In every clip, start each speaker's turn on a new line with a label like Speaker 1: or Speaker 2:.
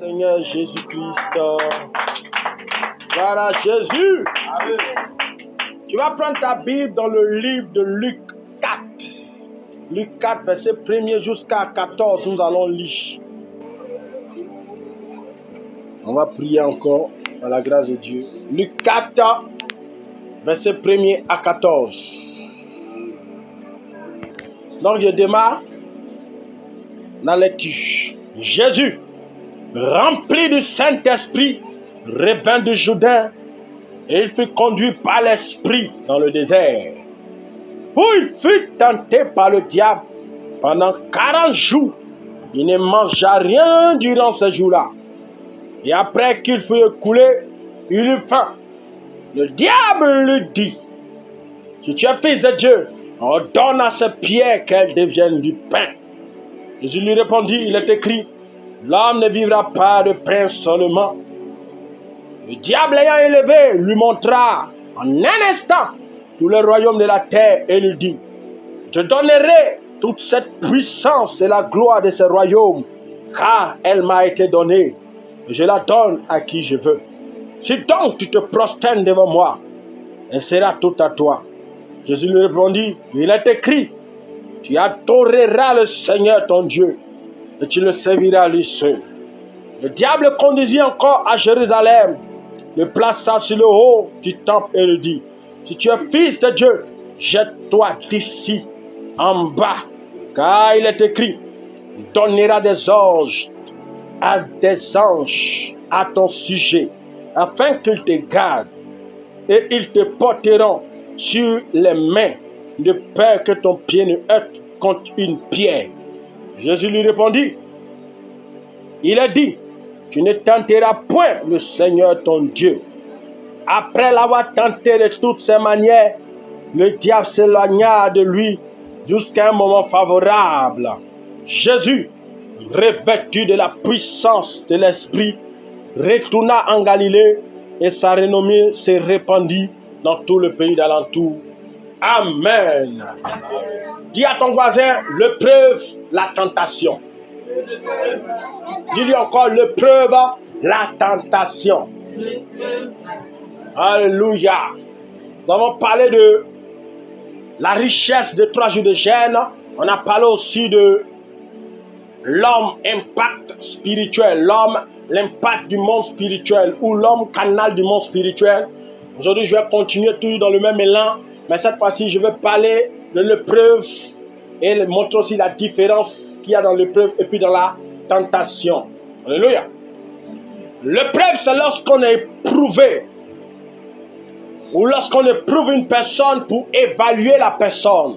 Speaker 1: Seigneur Jésus-Christ. Voilà Jésus. Tu vas prendre ta Bible dans le livre de Luc 4. Luc 4, verset 1er jusqu'à 14, nous allons lire. On va prier encore par la grâce de Dieu. Luc 4, verset 1er à 14. Donc je démarre la lecture. Jésus, rempli du Saint-Esprit, revint de Jourdain, et il fut conduit par l'Esprit dans le désert, où il fut tenté par le diable pendant 40 jours. Il ne mangea rien durant ces jours-là. Et après qu'il fut écoulé, il eut faim. Le diable lui dit, si tu es fils de Dieu, ordonne à ces pierres qu'elles deviennent du pain. Jésus lui répondit, il est écrit, l'homme ne vivra pas de pain seulement. Le diable ayant élevé, lui montra en un instant tout le royaume de la terre et lui dit, je donnerai toute cette puissance et la gloire de ce royaume, car elle m'a été donnée, et je la donne à qui je veux. Si donc tu te prosternes devant moi, elle sera toute à toi. Jésus lui répondit, il est écrit, tu adoreras le Seigneur ton Dieu, et tu le serviras lui seul. Le diable le conduisit encore à Jérusalem, le plaça sur le haut du temple et lui dit, si tu es fils de Dieu, jette-toi d'ici en bas, car il est écrit, il donnera des anges à ton sujet, afin qu'ils te gardent, et ils te porteront sur les mains, de peur que ton pied ne heurte contre une pierre. Jésus lui répondit, il a dit, tu ne tenteras point le Seigneur ton Dieu. Après l'avoir tenté de toutes ses manières, le diable s'éloigna de lui jusqu'à un moment favorable. Jésus, revêtu de la puissance de l'Esprit, retourna en Galilée et sa renommée se répandit dans tout le pays d'alentour. Amen. Dis à ton voisin, l'épreuve, la tentation. Dis-lui encore, l'épreuve, la tentation. Alléluia. Nous avons parlé de la richesse de 3 jours de jeûne. On a parlé aussi de l'homme impact spirituel, l'homme, l'impact du monde spirituel ou l'homme canal du monde spirituel. Aujourd'hui, je vais continuer toujours dans le même élan, mais cette fois-ci, je vais parler de l'épreuve et montrer aussi la différence qu'il y a dans l'épreuve et puis dans la tentation. Alléluia. L'épreuve, c'est lorsqu'on est éprouvé ou lorsqu'on éprouve une personne pour évaluer la personne,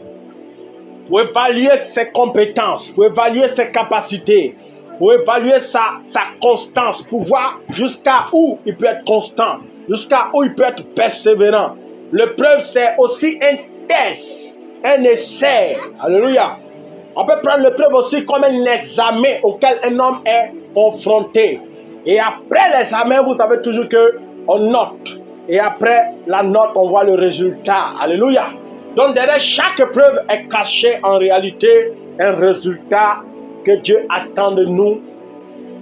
Speaker 1: pour évaluer ses compétences, pour évaluer ses capacités, pour évaluer sa constance, pour voir jusqu'à où il peut être constant, jusqu'à où il peut être persévérant. L'épreuve, c'est aussi un test, un essai. Alléluia. On peut prendre l'épreuve aussi comme un examen auquel un homme est confronté. Et après l'examen, vous savez toujours qu'on note. Et après la note, on voit le résultat. Alléluia. Donc derrière chaque épreuve est caché en réalité un résultat que Dieu attend de nous.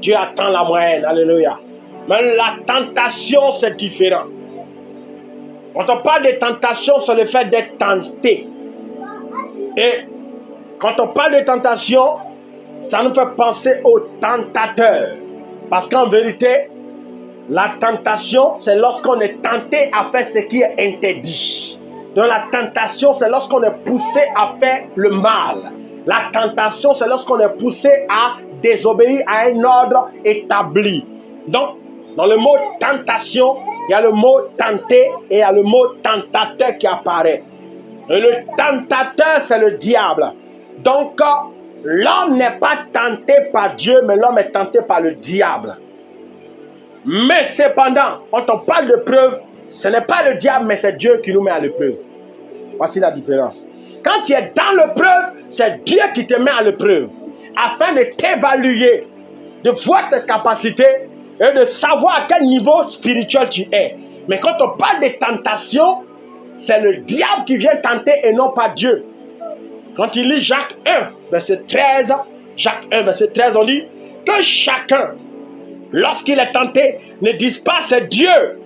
Speaker 1: Dieu attend la moyenne. Alléluia. Mais la tentation, c'est différent. Quand on parle de tentation, c'est le fait d'être tenté. Et quand on parle de tentation, ça nous fait penser au tentateur. Parce qu'en vérité, la tentation, c'est lorsqu'on est tenté à faire ce qui est interdit. Donc la tentation, c'est lorsqu'on est poussé à faire le mal. La tentation, c'est lorsqu'on est poussé à désobéir à un ordre établi. Donc, dans le mot tentation, il y a le mot tenté et il y a le mot tentateur qui apparaît. Et le tentateur, c'est le diable. Donc, l'homme n'est pas tenté par Dieu, mais l'homme est tenté par le diable. Mais cependant, quand on parle de preuve, ce n'est pas le diable, mais c'est Dieu qui nous met à l'épreuve. Voici la différence. Quand tu es dans l'épreuve, c'est Dieu qui te met à l'épreuve, afin de t'évaluer, de voir tes capacités et de savoir à quel niveau spirituel tu es. Mais quand on parle de tentation, c'est le diable qui vient tenter et non pas Dieu. Quand il lit Jacques 1, verset 13, Jacques 1, verset 13, on dit que chacun lorsqu'il est tenté, ne dise pas c'est Dieu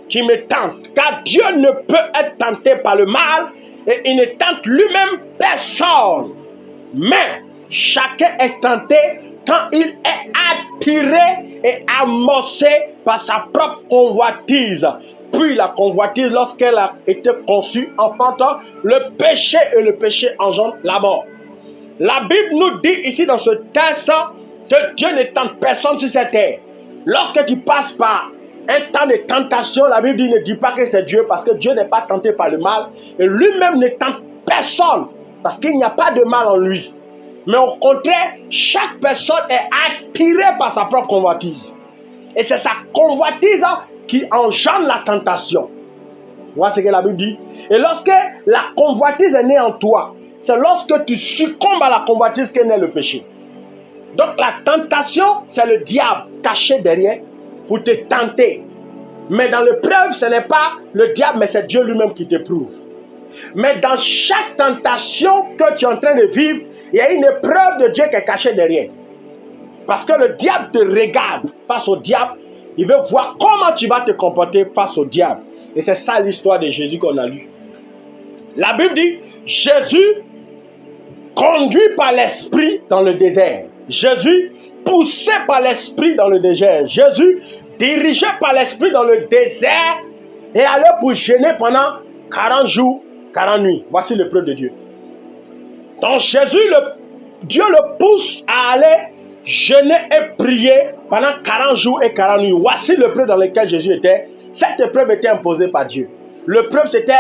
Speaker 1: qui me tente, car Dieu ne peut être tenté par le mal et il ne tente lui-même personne. Mais chacun est tenté quand il est attiré et amorcé par sa propre convoitise. Puis la convoitise, lorsqu'elle a été conçue, enfante le péché et le péché engendre la mort. La Bible nous dit ici dans ce texte que Dieu ne tente personne sur cette terre. Lorsque tu passes par un temps de tentation, la Bible dit ne dis pas que c'est Dieu parce que Dieu n'est pas tenté par le mal et lui-même ne tente personne parce qu'il n'y a pas de mal en lui. Mais au contraire, chaque personne est attirée par sa propre convoitise. Et c'est sa convoitise qui engendre la tentation. Voilà ce que la Bible dit. Et lorsque la convoitise est née en toi, c'est lorsque tu succombes à la convoitise qu'est né le péché. Donc la tentation, c'est le diable caché derrière pour te tenter. Mais dans l'épreuve, ce n'est pas le diable, mais c'est Dieu lui-même qui t'éprouve. Mais dans chaque tentation que tu es en train de vivre, il y a une épreuve de Dieu qui est cachée derrière. Parce que le diable te regarde face au diable. Il veut voir comment tu vas te comporter face au diable. Et c'est ça l'histoire de Jésus qu'on a lu. La Bible dit, Jésus conduit par l'Esprit dans le désert. Jésus poussé par l'Esprit dans le désert. Jésus dirigé par l'Esprit dans le désert et allé pour jeûner pendant 40 jours, 40 nuits. Voici l'épreuve de Dieu. Donc Jésus, Dieu le pousse à aller jeûner et prier pendant 40 jours et 40 nuits. Voici l'épreuve dans laquelle Jésus était. Cette épreuve était imposée par Dieu. L'épreuve c'était,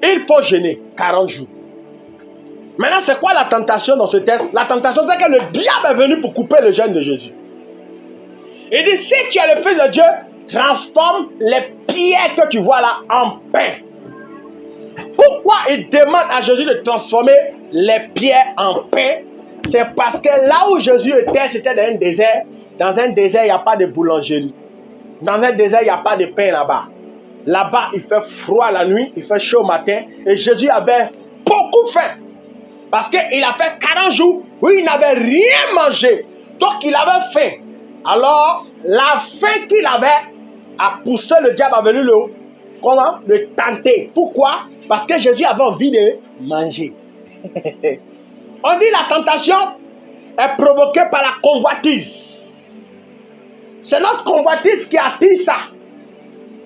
Speaker 1: il faut jeûner 40 jours. Maintenant, c'est quoi la tentation dans ce texte? La tentation, c'est que le diable est venu pour couper le jeûne de Jésus. Il dit, si tu es le Fils de Dieu, transforme les pierres que tu vois là en pain. Pourquoi il demande à Jésus de transformer les pierres en pain? C'est parce que là où Jésus était, c'était dans un désert. Dans un désert, il n'y a pas de boulangerie. Dans un désert, il n'y a pas de pain là-bas. Là-bas, il fait froid la nuit, il fait chaud le matin. Et Jésus avait beaucoup faim. Parce qu'il a fait 40 jours où il n'avait rien mangé. Donc il avait faim. Alors, la faim qu'il avait a poussé le diable à venir le tenter. Pourquoi? Parce que Jésus avait envie de manger. On dit la tentation est provoquée par la convoitise. C'est notre convoitise qui attire ça.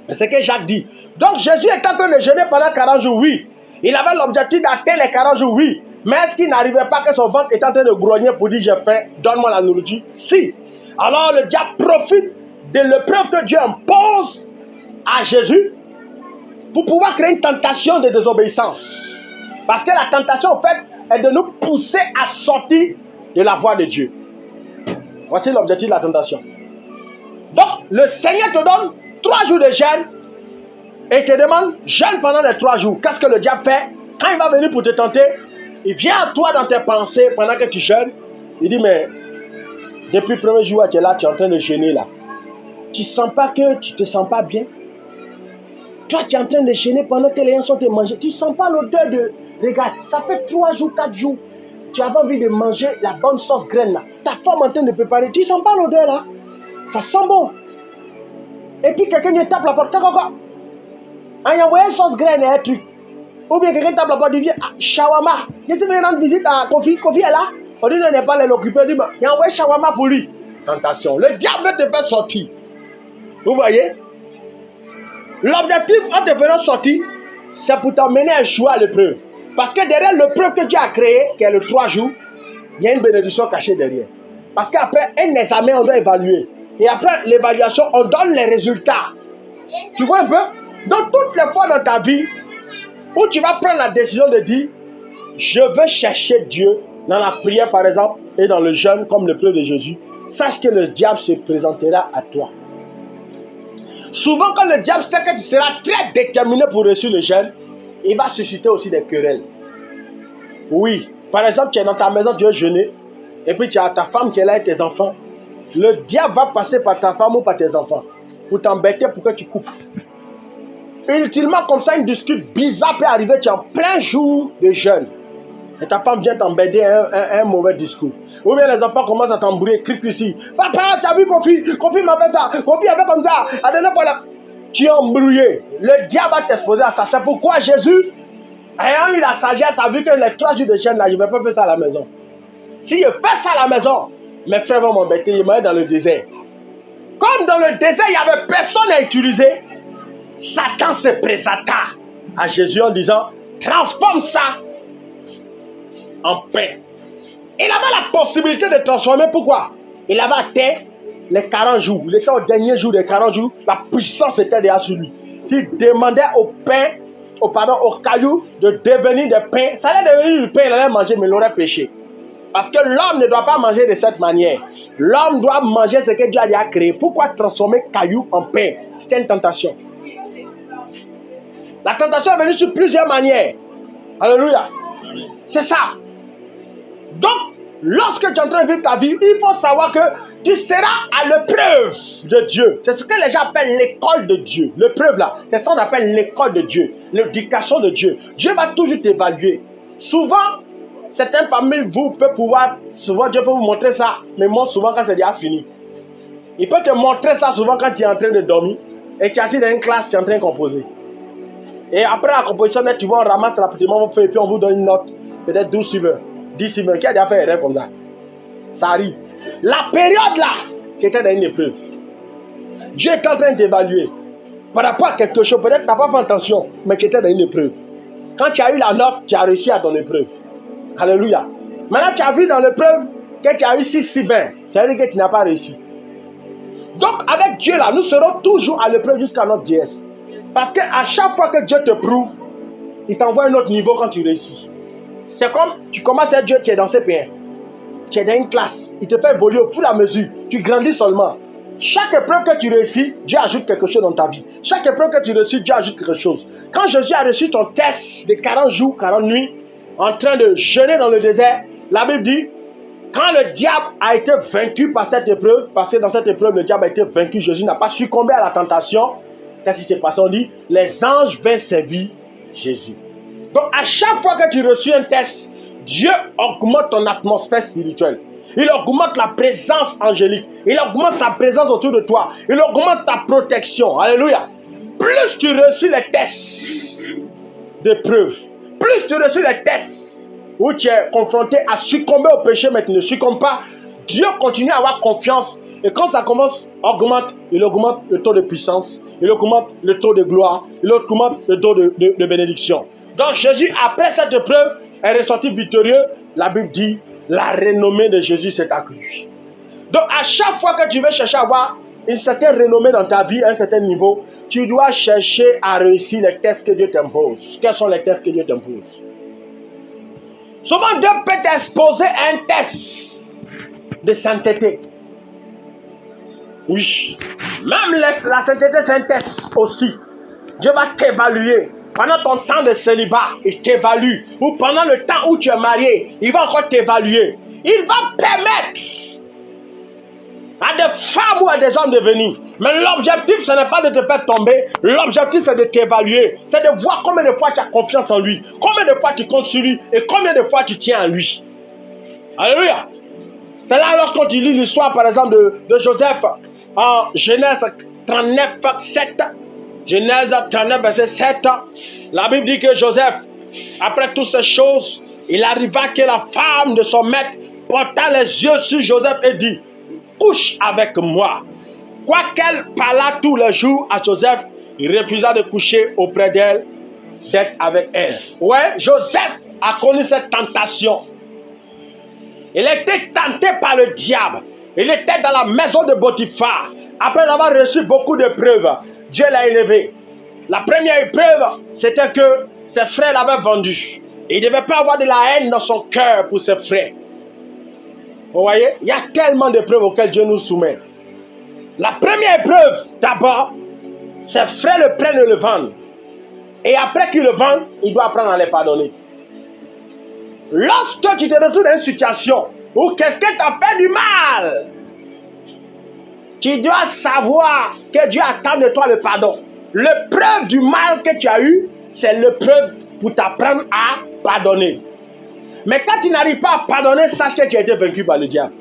Speaker 1: C'est ce que Jacques dit. Donc Jésus est en train de jeûner pendant 40 jours, oui. Il avait l'objectif d'atteindre les 40 jours, oui. Mais est-ce qu'il n'arrivait pas que son ventre est en train de grogner pour dire j'ai faim, donne-moi la nourriture? Si. Alors le diable profite de l'épreuve que Dieu impose à Jésus pour pouvoir créer une tentation de désobéissance. Parce que la tentation, en fait, est de nous pousser à sortir de la voie de Dieu. Voici l'objectif de la tentation. Donc, le Seigneur te donne 3 jours de jeûne et te demande jeûne pendant les 3 jours. Qu'est-ce que le diable fait? Quand il va venir pour te tenter, il vient à toi dans tes pensées pendant que tu jeûnes. Il dit, mais depuis le premier jour, tu es là, tu es en train de jeûner là. Tu ne sens pas que tu ne te sens pas bien? Toi, tu es en train de jeûner pendant que les gens sont en train de manger. Tu ne sens pas l'odeur de... Regarde, ça fait 3 jours, 4 jours. Tu avais envie de manger la bonne sauce graine là. Ta femme est en train de préparer. Tu ne sens pas l'odeur là? Ça sent bon. Et puis quelqu'un vient tape la porte. Il a envoyé une sauce graine et un truc. Ou bien quelqu'un tape la porte, il vient, shawarma. Il dit, rendre visite à Kofi. Kofi est là. On dit, on n'est pas l'occupé. Il a envoyé shawarma pour lui. Tentation. Le diable veut te faire sortir. Vous voyez? L'objectif en te faisant sortir, c'est pour t'emmener à échouer à l'épreuve. Parce que derrière l'épreuve que Dieu a créée, qui est le 3 jours, il y a une bénédiction cachée derrière. Parce qu'après un examen, on doit évaluer. Et après l'évaluation, on donne les résultats. Tu vois un peu? Donc toutes les fois dans ta vie, où tu vas prendre la décision de dire, je veux chercher Dieu, dans la prière par exemple, et dans le jeûne, comme l'épreuve de Jésus, sache que le diable se présentera à toi. Souvent, quand le diable sait que tu seras très déterminé pour réussir le jeûne, il va susciter aussi des querelles. Oui, par exemple, tu es dans ta maison, tu veux jeûner, et puis tu as ta femme qui est là et tes enfants. Le diable va passer par ta femme ou par tes enfants pour t'embêter pour que tu coupes. Inutilement, comme ça, une dispute bizarre peut arriver, tu es en plein jour de jeûne. Et ta femme vient t'embêter un mauvais discours. Ou bien les enfants commencent à t'embrouiller, crient ici. Papa, tu as vu Kofi m'a fait ça, Kofi a fait comme ça. Tu es embrouillé. Le diable va t'exposer à ça. C'est pourquoi Jésus, ayant eu la sagesse, a vu que les 3 jours de jeûne là, je ne vais pas faire ça à la maison. Si je fais ça à la maison, mes frères vont m'embêter, ils m'ont dans le désert. Comme dans le désert, il n'y avait personne à utiliser, Satan se présenta à Jésus en disant, transforme ça en pain. Il avait la possibilité de transformer. Pourquoi? Il avait atteint les 40 jours. Il était au dernier jour des 40 jours. La puissance était déjà sur lui. S'il demandait au pain, au caillou de devenir des pains, ça allait devenir du pain, il allait manger, mais il aurait péché. Parce que l'homme ne doit pas manger de cette manière. L'homme doit manger ce que Dieu a déjà créé. Pourquoi transformer caillou en pain? C'était une tentation. La tentation est venue sur plusieurs manières. Alléluia. C'est ça. Donc, lorsque tu es en train de vivre ta vie, il faut savoir que tu seras à l'épreuve de Dieu. C'est ce que les gens appellent l'école de Dieu. L'épreuve là, c'est ça qu'on appelle l'école de Dieu. L'éducation de Dieu. Dieu va toujours t'évaluer. Souvent, certains parmi vous peuvent pouvoir, souvent Dieu peut vous montrer ça, mais moi souvent quand c'est déjà fini. Il peut te montrer ça souvent quand tu es en train de dormir et tu es assis dans une classe, tu es en train de composer. Et après la composition, tu vois, on ramasse rapidement vos feuilles et puis on vous donne une note, peut-être 12 suiveurs, 10 suiveurs. Qui a déjà fait un rêve comme ça? Ça arrive. La période là, tu étais dans une épreuve. Dieu est en train d'évaluer par rapport à quelque chose. Peut-être tu n'as pas fait attention, mais tu étais dans une épreuve. Quand tu as eu la note, tu as réussi à ton épreuve. Alléluia. Maintenant, tu as vu dans l'épreuve que tu as eu 6-20. Ça veut dire que tu n'as pas réussi. Donc, avec Dieu là, nous serons toujours à l'épreuve jusqu'à notre vieillesse. Parce qu'à chaque fois que Dieu te prouve, il t'envoie un autre niveau quand tu réussis. C'est comme tu commences à être Dieu qui est dans ses pays. Tu es dans une classe. Il te fait évoluer au fur et à mesure. Tu grandis seulement. Chaque épreuve que tu réussis, Dieu ajoute quelque chose dans ta vie. Chaque épreuve que tu réussis, Dieu ajoute quelque chose. Quand Jésus a reçu ton test de 40 jours, 40 nuits, en train de jeûner dans le désert, la Bible dit, quand le diable a été vaincu par cette épreuve, parce que dans cette épreuve, le diable a été vaincu, Jésus n'a pas succombé à la tentation. Qu'est-ce qui s'est passé? On dit, les anges vinrent servir Jésus. Donc, à chaque fois que tu reçois un test, Dieu augmente ton atmosphère spirituelle. Il augmente la présence angélique. Il augmente sa présence autour de toi. Il augmente ta protection. Alléluia. Plus tu reçois les tests d'épreuve, plus tu reçois les tests où tu es confronté à succomber au péché, mais tu ne succombes pas, Dieu continue à avoir confiance. Et quand ça commence, il augmente le taux de puissance, il augmente le taux de gloire, il augmente le taux de bénédiction. Donc Jésus, après cette épreuve, est ressorti victorieux. La Bible dit, la renommée de Jésus s'est accrue. Donc à chaque fois que tu veux chercher à avoir une certaine renommée dans ta vie, à un certain niveau, tu dois chercher à réussir les tests que Dieu t'impose. Quels sont les tests que Dieu t'impose? Souvent Dieu peut t'exposer à un test de sainteté. Oui, même la sainteté c'est un test aussi. Dieu va t'évaluer. Pendant ton temps de célibat, il t'évalue. Ou pendant le temps où tu es marié, il va encore t'évaluer. Il va permettre à des femmes ou à des hommes de venir. Mais l'objectif, ce n'est pas de te faire tomber. L'objectif, c'est de t'évaluer. C'est de voir combien de fois tu as confiance en lui. Combien de fois tu comptes sur lui. Et combien de fois tu tiens à lui. Alléluia. C'est là lorsqu'on lit l'histoire, par exemple, de Joseph en Genèse 39, 7. Genèse 39, verset 7. La Bible dit que Joseph, après toutes ces choses, il arriva que la femme de son maître porta les yeux sur Joseph et dit, couche avec moi. Quoiqu'elle parla tous les jours à Joseph, il refusa de coucher auprès d'elle, d'être avec elle. Ouais, Joseph a connu cette tentation. Il était tenté par le diable. Il était dans la maison de Potiphar. Après avoir reçu beaucoup d'épreuves, Dieu l'a élevé. La première épreuve, c'était que ses frères l'avaient vendu. Il ne devait pas avoir de la haine dans son cœur pour ses frères. Vous voyez, il y a tellement d'épreuves auxquelles Dieu nous soumet. La première épreuve, d'abord, ses frères le prennent et le vendent. Et après qu'ils le vendent, il doit apprendre à les pardonner. Lorsque tu te retrouves dans une situation où quelqu'un t'a fait du mal, tu dois savoir que Dieu attend de toi le pardon. L'épreuve du mal que tu as eu, c'est l'épreuve pour t'apprendre à pardonner. Mais quand tu n'arrives pas à pardonner, sache que tu as été vaincu par le diable.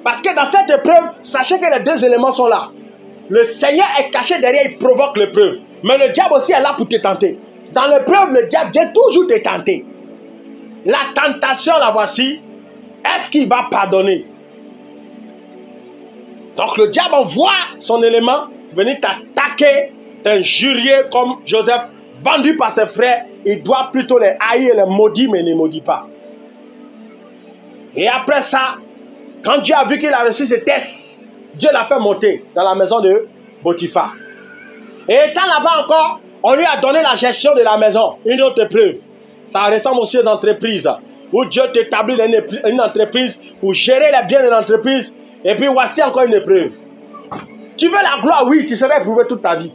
Speaker 1: Parce que dans cette épreuve, sachez que les deux éléments sont là. Le Seigneur est caché derrière, il provoque l'épreuve. Mais le diable aussi est là pour te tenter. Dans l'épreuve, le diable vient toujours te tenter. La tentation, la voici. Est-ce qu'il va pardonner? Donc le diable envoie son élément, venir t'attaquer, t'injurier comme Joseph, vendu par ses frères. Il doit plutôt les haïr et les maudire, mais il ne les maudit pas. Et après ça, quand Dieu a vu qu'il a reçu ce test, Dieu l'a fait monter dans la maison de Potiphar. Et étant là-bas encore, on lui a donné la gestion de la maison, une autre épreuve. Ça ressemble aussi aux entreprises, où Dieu t'établit une entreprise pour gérer les biens de l'entreprise. Et puis voici encore une épreuve. Tu veux la gloire? Oui, tu seras éprouvé toute ta vie.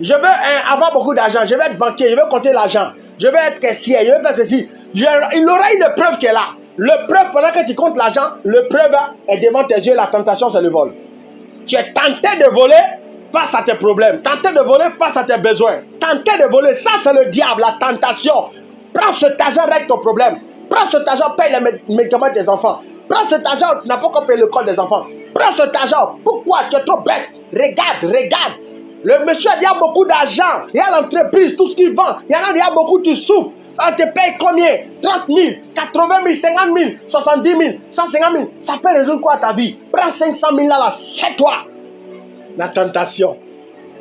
Speaker 1: Je veux avoir beaucoup d'argent, je veux être banquier, je veux compter l'argent, je veux être caissier, je veux faire ceci. Il aura une épreuve qui est là. L'épreuve, pendant que tu comptes l'argent, l'épreuve est devant tes yeux, la tentation c'est le vol. Tu es tenté de voler face à tes problèmes, tenté de voler face à tes besoins, tenté de voler, ça c'est le diable, la tentation. Prends cet argent, règle ton problème. Prends cet argent, paye les médicaments des enfants. Prends cet argent, tu n'as pas encore payé l'école des enfants. Prends cet argent, pourquoi tu es trop bête? Regarde. Le monsieur il y a beaucoup d'argent, il y a l'entreprise, tout ce qu'il vend, il y en a beaucoup, tu souffres. On te paye combien? 30 000, 80 000, 50 000, 70 000, 150 000. Ça peut résoudre quoi ta vie? Prends 500 000 là, c'est toi. La tentation.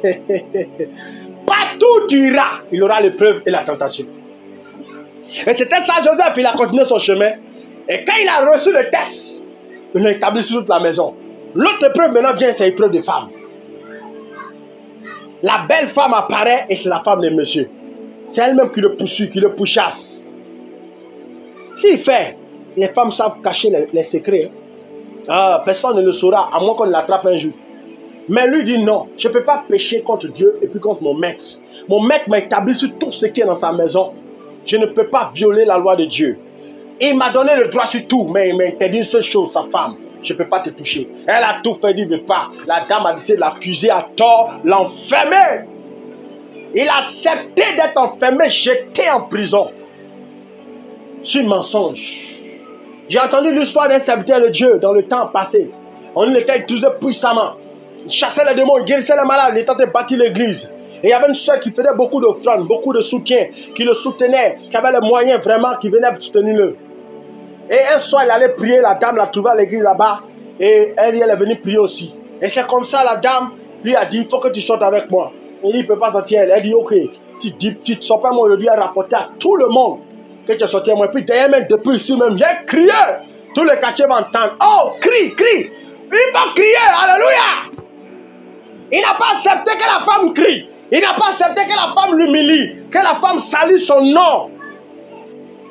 Speaker 1: Partout où tu iras, il y aura l'épreuve et la tentation. Et c'était ça, Joseph, il a continué son chemin. Et quand il a reçu le test, il l'a établi sur toute la maison. L'autre épreuve maintenant vient, c'est l'épreuve de femme. La belle femme apparaît et c'est la femme de monsieur. C'est elle-même qui le poursuit, qui le pourchasse. S'il fait, les femmes savent cacher les secrets. Personne ne le saura, à moins qu'on l'attrape un jour. Mais lui dit non, je ne peux pas pécher contre Dieu et puis contre mon maître. Mon maître m'a établi sur tout ce qui est dans sa maison. Je ne peux pas violer la loi de Dieu. Il m'a donné le droit sur tout, mais il m'a interdit une seule chose, sa femme. Je ne peux pas te toucher. Elle a tout fait, il ne veut pas. La dame a décidé de l'accuser à tort, l'enfermer. Il a accepté d'être enfermé, jeté en prison. C'est un mensonge. J'ai entendu l'histoire d'un serviteur de Dieu dans le temps passé. On l'était utilisé puissamment. Il chassait les démons, il guérissait les malades, il tentait de bâtir l'église. Et il y avait une soeur qui faisait beaucoup d'offrandes, beaucoup de soutien, qui le soutenait, qui avait les moyens vraiment, qui venait soutenir le. Et un soir, il allait prier, la dame l'a trouvé à l'église là-bas, et elle est venue prier aussi. Et c'est comme ça, la dame lui a dit, il faut que tu sortes avec moi. Il dit, il ne peut pas sortir. Elle dit, ok, tu ne sors pas moi aujourd'hui, à rapporter à tout le monde que tu es sorti avec moi. Puis d'ailleurs, même depuis ici même, j'ai crié. Tout le quartier va entendre. Oh, crie. Il va crier, alléluia. Il n'a pas accepté que la femme crie. Il n'a pas accepté que la femme l'humilie, que la femme salue son nom.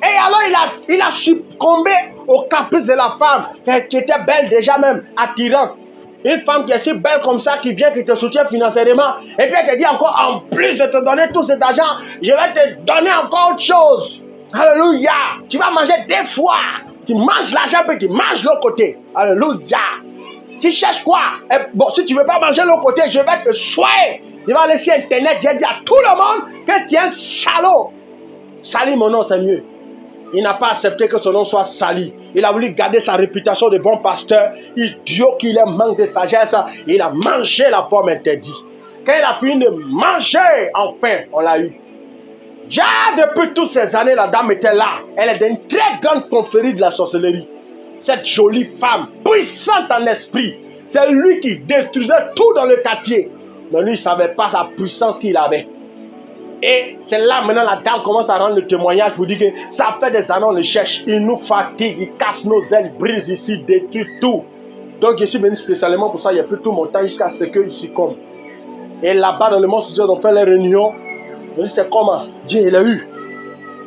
Speaker 1: Et alors il a succombé au caprice de la femme, qui était belle déjà même, attirante. Une femme qui est si belle comme ça, qui vient, qui te soutient financièrement, et puis elle te dit encore, en plus de te donner tout cet argent, je vais te donner encore autre chose. Alléluia. Tu vas manger des fois. Tu manges l'argent, puis tu manges l'autre côté. Alléluia. Tu cherches quoi? Et bon, si tu ne veux pas manger l'autre côté, je vais te soigner. Il va laisser Internet, j'ai dit à tout le monde que tu es un salaud. Salis mon nom, c'est mieux. Il n'a pas accepté que son nom soit sali. Il a voulu garder sa réputation de bon pasteur. Idiot qu'il est, manque de sagesse. Il a mangé la pomme interdite. Quand il a fini de manger, enfin, on l'a eu. Déjà, depuis toutes ces années, la dame était là. Elle est d'une très grande confrérie de la sorcellerie. Cette jolie femme, puissante en esprit. C'est lui qui détruisait tout dans le quartier. Mais lui, il ne savait pas sa puissance qu'il avait. Et c'est là maintenant la dame commence à rendre le témoignage pour dire que ça fait des années on le cherche. Il nous fatigue, il casse nos ailes, brise ici, détruit tout. Donc je suis venu spécialement pour ça, il a pris tout mon temps jusqu'à ce qu'il succombe. Et là-bas dans le monde spirituel, on fait les réunions. On dit c'est comment? Dieu il a eu.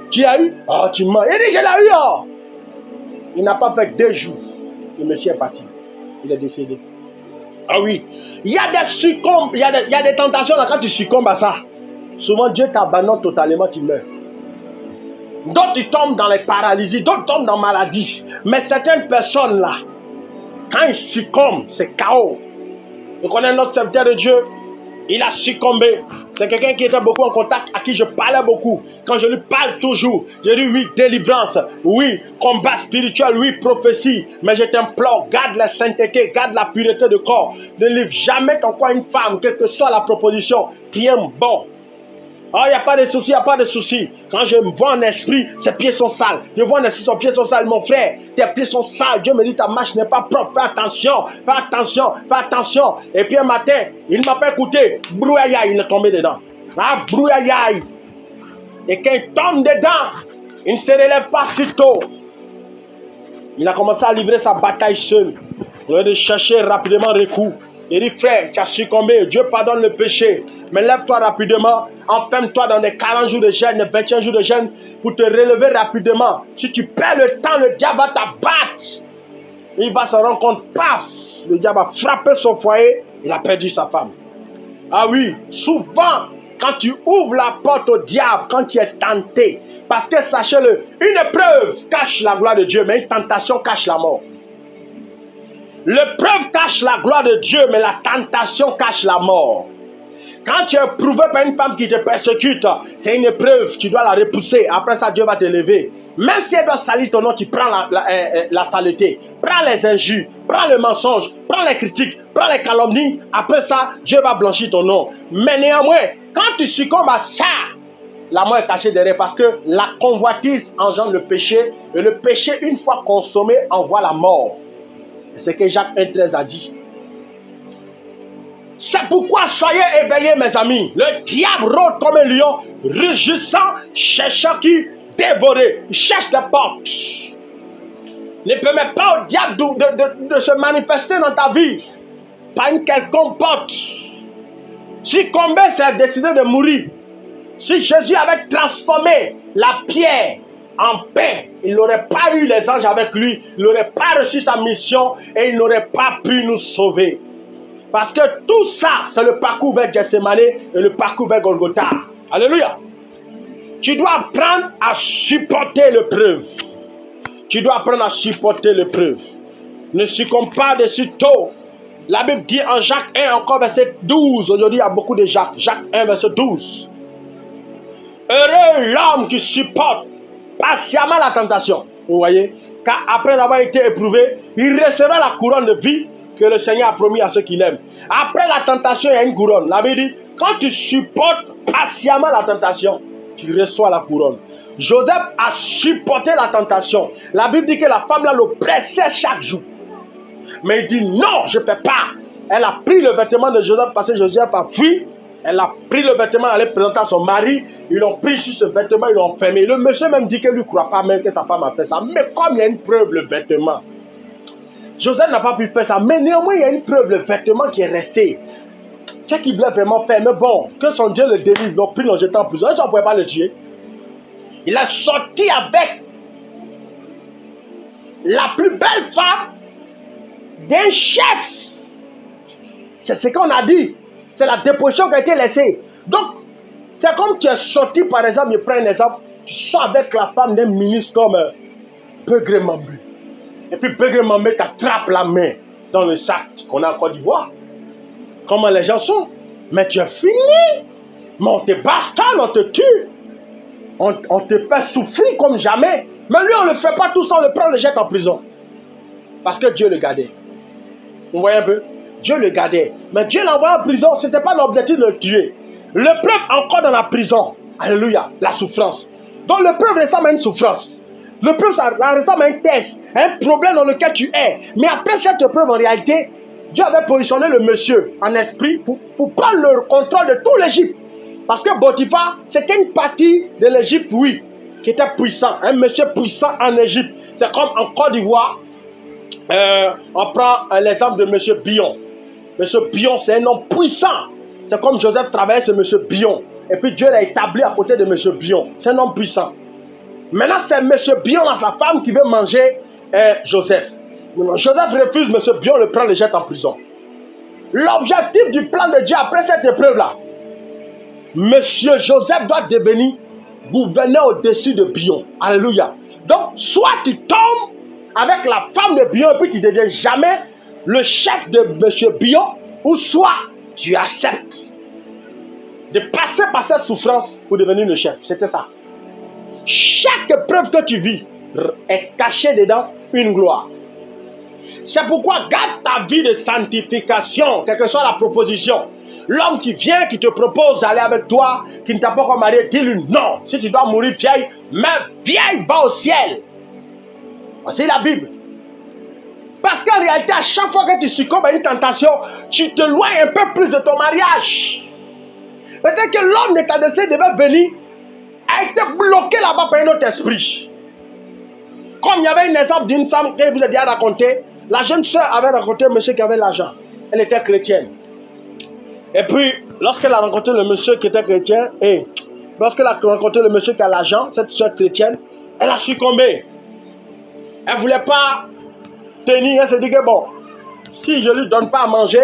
Speaker 1: Tu as eu? Ah tu mens. Il dit je l'ai eu. Oh. Il n'a pas fait 2 jours. Le monsieur est parti. Il est décédé. Ah oui. Il y a des succombes, il y a des tentations là quand tu succombes à ça. Souvent, Dieu t'abandonne totalement, tu meurs. D'autres, ils tombent dans les paralysies, d'autres tombent dans la maladie. Mais certaines personnes là, quand ils succombent, c'est chaos. Je connais notre serviteur de Dieu. Il a succombé. C'est quelqu'un qui était beaucoup en contact, à qui je parlais beaucoup. Quand je lui parle toujours, je dis oui, délivrance, oui, combat spirituel, oui, prophétie. Mais je t'implore, garde la sainteté, garde la pureté de corps. Ne livre jamais ton corps à une femme, quelle que soit la proposition. Tiens bon. Oh, il n'y a pas de souci, il n'y a pas de souci. Quand je me vois en esprit, ses pieds sont sales. Je vois en esprit, ses pieds sont sales. Mon frère, tes pieds sont sales. Dieu me dit, ta marche n'est pas propre. Fais attention, fais attention, fais attention. Et puis un matin, il ne m'a pas écouté. Brouillard, il est tombé dedans. Ah, brouillard. Et quand il tombe dedans, il ne se relève pas si tôt. Il a commencé à livrer sa bataille seul. Il a de chercher rapidement recours. Il dit, frère, tu as succombé, Dieu pardonne le péché. Mais lève-toi rapidement, enferme-toi dans les 40 jours de jeûne, les 21 jours de jeûne, pour te relever rapidement. Si tu perds le temps, le diable va t'abattre. Il va se rendre compte, paf, le diable a frappé son foyer, il a perdu sa femme. Ah oui, souvent, quand tu ouvres la porte au diable, quand tu es tenté, parce que sachez-le, une épreuve cache la gloire de Dieu, mais une tentation cache la mort. L'épreuve cache la gloire de Dieu, mais la tentation cache la mort. Quand tu es éprouvé par une femme qui te persécute, c'est une épreuve, tu dois la repousser. Après ça, Dieu va te lever. Même si elle doit salir ton nom, tu prends la saleté. Prends les injures, prends le mensonge, prends les critiques, prends les calomnies. Après ça, Dieu va blanchir ton nom. Mais néanmoins, quand tu succombes à ça, la mort est cachée derrière parce que la convoitise engendre le péché. Et le péché, une fois consommé, envoie la mort. C'est ce que Jacques 1,13 a dit. C'est pourquoi soyez éveillés, mes amis. Le diable rôde comme un lion, rugissant, cherchant qui dévorer. Il cherche des portes. Ne permets pas au diable de se manifester dans ta vie par une quelconque porte. Si combien c'est décidé de mourir, si Jésus avait transformé la pierre en pain, il n'aurait pas eu les anges avec lui, il n'aurait pas reçu sa mission et il n'aurait pas pu nous sauver. Parce que tout ça, c'est le parcours vers Gethsemane et le parcours vers Golgotha. Alléluia. Tu dois apprendre à supporter l'épreuve. Tu dois apprendre à supporter l'épreuve. Ne succombe pas de si tôt. La Bible dit en Jacques 1, encore verset 12. Aujourd'hui, il y a beaucoup de Jacques. Jacques 1, verset 12. Heureux l'homme qui supporte patiemment la tentation. Vous voyez, car après avoir été éprouvé, il recevra la couronne de vie que le Seigneur a promis à ceux qui l'aiment. Après la tentation, il y a une couronne. La Bible dit, quand tu supportes patiemment la tentation, tu reçois la couronne. Joseph a supporté la tentation. La Bible dit que la femme là le pressait chaque jour. Mais il dit, non, je ne peux pas. Elle a pris le vêtement de Joseph parce que Joseph a fui. Elle a pris le vêtement, elle allait présenter à son mari. Ils l'ont pris sur ce vêtement, ils l'ont fermé. Le monsieur même dit qu'il ne croit pas même que sa femme a fait ça. Mais comme il y a une preuve, le vêtement. Joseph n'a pas pu faire ça. Mais néanmoins, il y a une preuve, le vêtement qui est resté. C'est qu'il voulait vraiment faire. Mais bon, que son Dieu le délivre. Ils l'ont pris, l'ont jeté en prison. Ils ne pouvaient pas le tuer. Il a sorti avec la plus belle femme d'un chef. C'est ce qu'on a dit. C'est la déposition qui a été laissée. Donc, c'est comme tu es sorti, par exemple, je prends un exemple, tu sors avec la femme d'un ministre comme Pégré Mambé. Et puis Pégré Mambé t'attrape la main dans le sac qu'on a en Côte d'Ivoire. Comment les gens sont. Mais tu es fini. Mais on te bastonne, on te tue. On te fait souffrir comme jamais. Mais lui, on ne le fait pas tout ça, on le prend, on le jette en prison. Parce que Dieu le gardait. Vous voyez un peu? Dieu le gardait. Mais Dieu l'envoie en prison, ce n'était pas l'objectif de le tuer. L'épreuve encore dans la prison. Alléluia, la souffrance. Donc l'épreuve ressemble à une souffrance. L'épreuve ressemble à un test, un problème dans lequel tu es. Mais après cette épreuve, en réalité, Dieu avait positionné le monsieur en esprit pour prendre le contrôle de tout l'Égypte. Parce que Potiphar, c'était une partie de l'Égypte, oui, qui était puissant. Un monsieur puissant en Égypte. C'est comme en Côte d'Ivoire. On prend l'exemple de monsieur Bion. Monsieur Bion, c'est un homme puissant. C'est comme Joseph travaillait sur monsieur Bion. Et puis Dieu l'a établi à côté de monsieur Bion. C'est un homme puissant. Maintenant, c'est monsieur Bion, sa femme, qui veut manger Joseph. Joseph refuse, monsieur Bion le prend, le jette en prison. L'objectif du plan de Dieu après cette épreuve-là, monsieur Joseph doit devenir gouverneur au-dessus de Bion. Alléluia. Donc, soit tu tombes avec la femme de Bion et puis tu ne deviens jamais le chef de monsieur Bion, ou soit tu acceptes de passer par cette souffrance pour devenir le chef. C'était ça. Chaque épreuve que tu vis est cachée dedans une gloire. C'est pourquoi garde ta vie de sanctification, quelle que soit la proposition. L'homme qui vient, qui te propose d'aller avec toi, qui ne t'a pas encore marié, dis-lui non. Si tu dois mourir vieille, mais vieille va au ciel. C'est la Bible. Parce qu'en réalité, à chaque fois que tu succombes à une tentation, tu te loignes un peu plus de ton mariage. Peut-être que l'homme de ta destinée devait venir, a été bloqué là-bas par un autre esprit. Comme il y avait une exemple d'une femme que je vous ai déjà raconté, la jeune soeur avait rencontré un monsieur qui avait l'argent. Elle était chrétienne. Et puis, lorsqu'elle a rencontré le monsieur qui était chrétien, et lorsqu'elle a rencontré le monsieur qui a l'argent, cette soeur chrétienne, elle a succombé. Elle ne voulait pas tenir, elle se dit que bon, si je ne lui donne pas à manger,